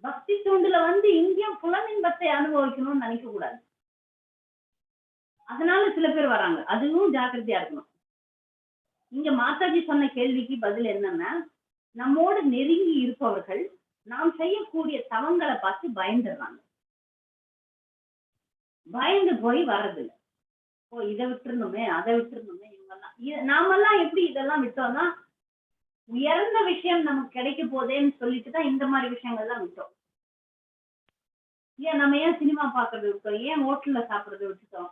பக்தி தொண்டுல வந்து இங்கேயும் புலனின்பத்தை அனுபவிக்கணும்னு நினைக்க கூடாது. அதனால சில பேர் வராங்க, அதுவும் ஜாக்கிரதையா இருக்கணும். இங்க மாதாஜி சொன்ன கேள்விக்கு பதில் என்னன்னா, நம்மோடு நெருங்கி இருப்பவர்கள் நாம் செய்யக்கூடிய தவங்களை பார்த்து பயந்துடுறாங்க. பயந்து போய் வர்றதில்லை. ஓ, இதை விட்டுருணுமே, அதை விட்டுருணுமே. இவங்கெல்லாம் நாமெல்லாம் எப்படி இதெல்லாம் விட்டோம்னா, உயர்ந்த விஷயம் நமக்கு கிடைக்க போதேன்னு சொல்லிட்டுதான் இந்த மாதிரி விஷயங்கள்லாம் விட்டோம். ஏன் நம்ம ஏன் சினிமா பாக்குறது விட்டோம், ஏன் ஹோட்டல்ல சாப்பிடுறத விட்டுட்டோம்?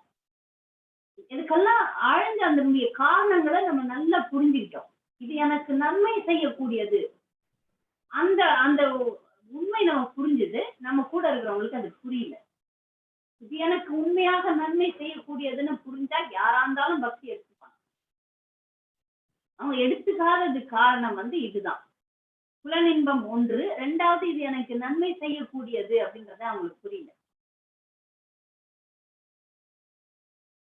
இதுக்கெல்லாம் ஆழ்ந்த அந்த காரணங்களை நம்ம நல்லா புரிஞ்சுக்கிட்டோம். இது எனக்கு நன்மை செய்யக்கூடியது, அந்த அந்த உண்மை நம்ம புரிஞ்சுது. நம்ம கூட இருக்கிறவங்களுக்கு அது புரியல. இது எனக்கு உண்மையாக நன்மை செய்யக்கூடியதுன்னு புரிஞ்சா யாரா இருந்தாலும் பக்தி எடுத்துப்பாங்க. அவங்க எடுத்துக்காதது காரணம் வந்து இதுதான், புலனின்பம் ஒன்று. ரெண்டாவது, இது எனக்கு நன்மை செய்யக்கூடியது அப்படின்றத அவங்களுக்கு புரியல.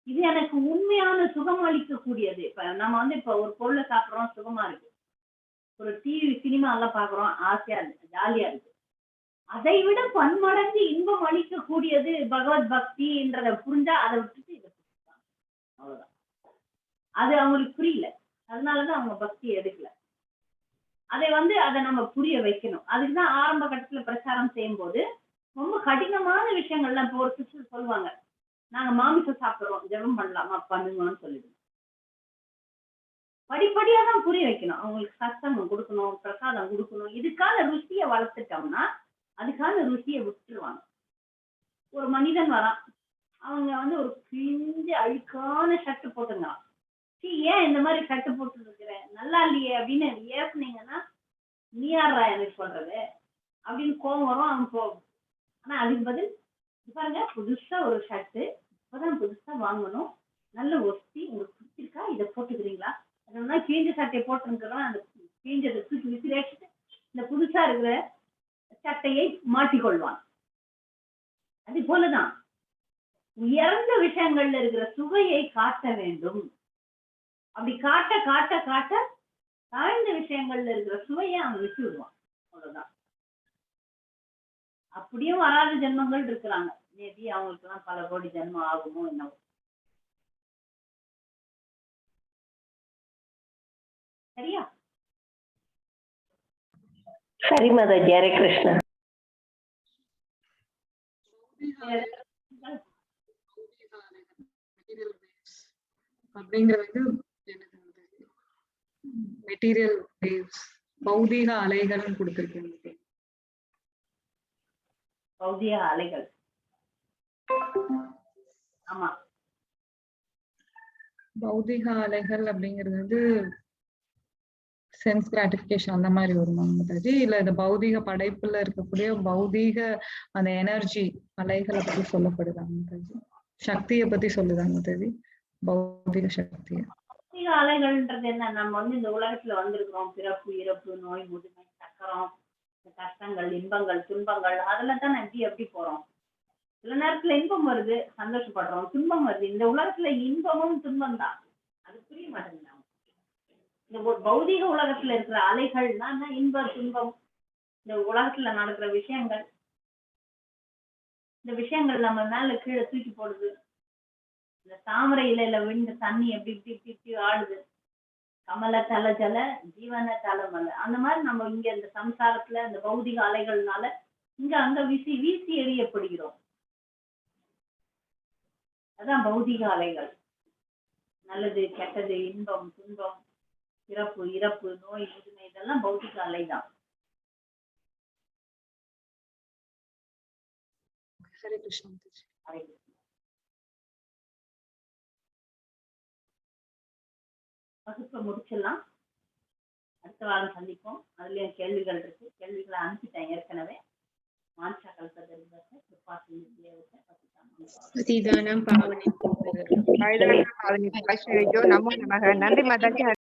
இது எனக்கு உண்மையான சுகம் அளிக்கக்கூடியது. இப்ப நம்ம வந்து இப்ப ஒரு பொருளை சாப்பிடுறோம், சுகமா இருக்கு. ஒரு டிவி சினிமா எல்லாம் பாக்குறோம், ஆசையா இருக்கு, ஜாலியா இருக்கு. அதை விட பன்மடங்கு இன்பம் அளிக்கக்கூடியது பகவத் பக்தின்றத புரிஞ்சா அதை விட்டுட்டு இதை புரிஞ்சுப்பாங்க. அவ்வளவுதான். அது அவங்களுக்கு புரியல, அதனாலதான் அவங்க பக்தி எடுக்கல. அதை நம்ம புரிய வைக்கணும். அதுக்குதான் ஆரம்ப கட்டத்துல பிரச்சாரம் செய்யும் போது ரொம்ப கடினமான விஷயங்கள்லாம். இப்போ ஒரு சிஸ்டர் சொல்லுவாங்க, நாங்க மாமிசம் சாப்பிடுறோம், ஜெபம் பண்ணலாமா, பண்ணுங்கன்னு சொல்லிடுவோம். படிப்படியா தான் புரிய வைக்கணும். அவங்களுக்கு சத்தம் கொடுக்கணும், பிரசாதம் கொடுக்கணும். இதுக்கான ருசியை வளர்த்துட்டோம்னா அதுக்கான ருசியை விட்டுருவாங்க. ஒரு மனிதன் வரான், அவங்க வந்து ஒரு பிஞ்சு அழுக்கான ஷர்ட் போட்டுங்கிறான். ஏன் இந்த மாதிரி ஷர்ட் போட்டு இருக்கிறேன், நல்லா இல்லையே அப்படின்னு ஏசுனீங்கன்னா, நீ யாரா எனக்கு சொல்றது அப்படின்னு கோவம் வரும். அவன் போகும். ஆனா அதுக்கு பதில் பாருங்க, புதுசா ஒரு ஷர்ட் இப்பதான் புதுசா வாங்கணும், நல்ல ஒஸ்தி, உங்களுக்கு பிடிச்சிருக்கா, இதை போட்டுக்கிறீங்களா? அதனால கிழிஞ்ச சட்டையை போட்டுருக்கிறோம், அந்த கிழிஞ்சதை தூக்கி விசிறிட்டு இந்த புதுசா இருக்கிற சட்டையை மாட்டிக்கொள்வான். அது போலதான் உயர்ந்த விஷயங்கள்ல இருக்கிற சுவையை காட்ட வேண்டும். அப்படி காட்ட காட்ட காட்ட தாழ்ந்த விஷயங்கள்ல இருக்கிற சுவையை அவன் விட்டு விடுவான். அவ்வளவுதான். அப்படியும் வராத ஜென்மங்கள் இருக்கிறாங்க. மேபி அவங்களுக்கு எல்லாம் பல கோடி ஜென்மம் ஆகுமோ என்னவோ. சரியா? சரி மாதாஜி. ஹரே கிருஷ்ணா. அப்படிங்கிறது மெட்டீரியல் வேவ்ஸ், பௌதீக அலைகளும் கொடுத்திருக்கீங்க. பௌதிக அலைகள், ஆமா. பௌதிக அலைகள் அப்படிங்கிறது வந்து சென்ஸ் கிராட்டிபிகேஷன் அந்த மாதிரி வருமா மாதாஜி? இல்ல இந்த பௌதீக படைப்புல இருக்கக்கூடிய பௌதீக அந்த எனர்ஜி அலைகளை பத்தி சொல்லப்படுதாங்க மாதாஜி? சக்தியை பத்தி சொல்லுதாங்க மாதாஜி? பௌதிக சக்தியை. பௌதிக அலைகள்ன்றது என்ன? நம்ம வந்து இந்த உலகத்துல வந்திருக்கிறோம், பிறப்பு இறப்பு நோய் முதுமை தக்க பாக்குறோம். இந்த கஷ்டங்கள், இன்பங்கள், துன்பங்கள் அதுல தான் எப்படி போறோம். சில நேரத்துல இன்பம் வருது, சந்தோஷப்படுறோம். துன்பம் வருது. இந்த உலகத்துல இன்பமும் துன்பம் தான். அது புரிய மாட்டேங்குது. இந்த பௌதீக உலகத்துல இருக்கிற அலைகள் தான் இன்ப துன்பம். இந்த உலகத்துல நடக்கிற விஷயங்கள், இந்த விஷயங்கள் நம்ம மேல கீழே தூக்கி போடுது. இந்த தாமரை இலையில விழுந்த தண்ணி எப்படி இப்படி இப்படி இப்படி ஆடுது. கமல தல ஜல ஜீவன தலமல்ல. அந்த மாதிரி நம்ம இங்க இந்த சம்சாரத்துல இந்த பௌதிக அலைகள்னால இங்க அங்க வீசி எறியப்படுகிறோம். அதான் பௌதிக அலைகள். நல்லது கெட்டது, இன்பம் துன்பம், பிறப்பு இறப்பு, நோய் முதுமை, இதெல்லாம் பௌதிக அலைதான். ஹரே கிருஷ்ணா மாதாஜி. ஹரே கிருஷ்ணா. வகுப்பை முடிச்சிடலாம். அடுத்த வாரம் சந்திப்போம். அதுலயும் கேள்விகள் இருக்கு. கேள்விகளை அனுப்பிட்டேன் ஏற்கனவே. மான்சா கல்பதரிவச கிருபா சிந்தேவச பதிதானம் பாவனி நமோ நமக. நன்றி மாதாஜி.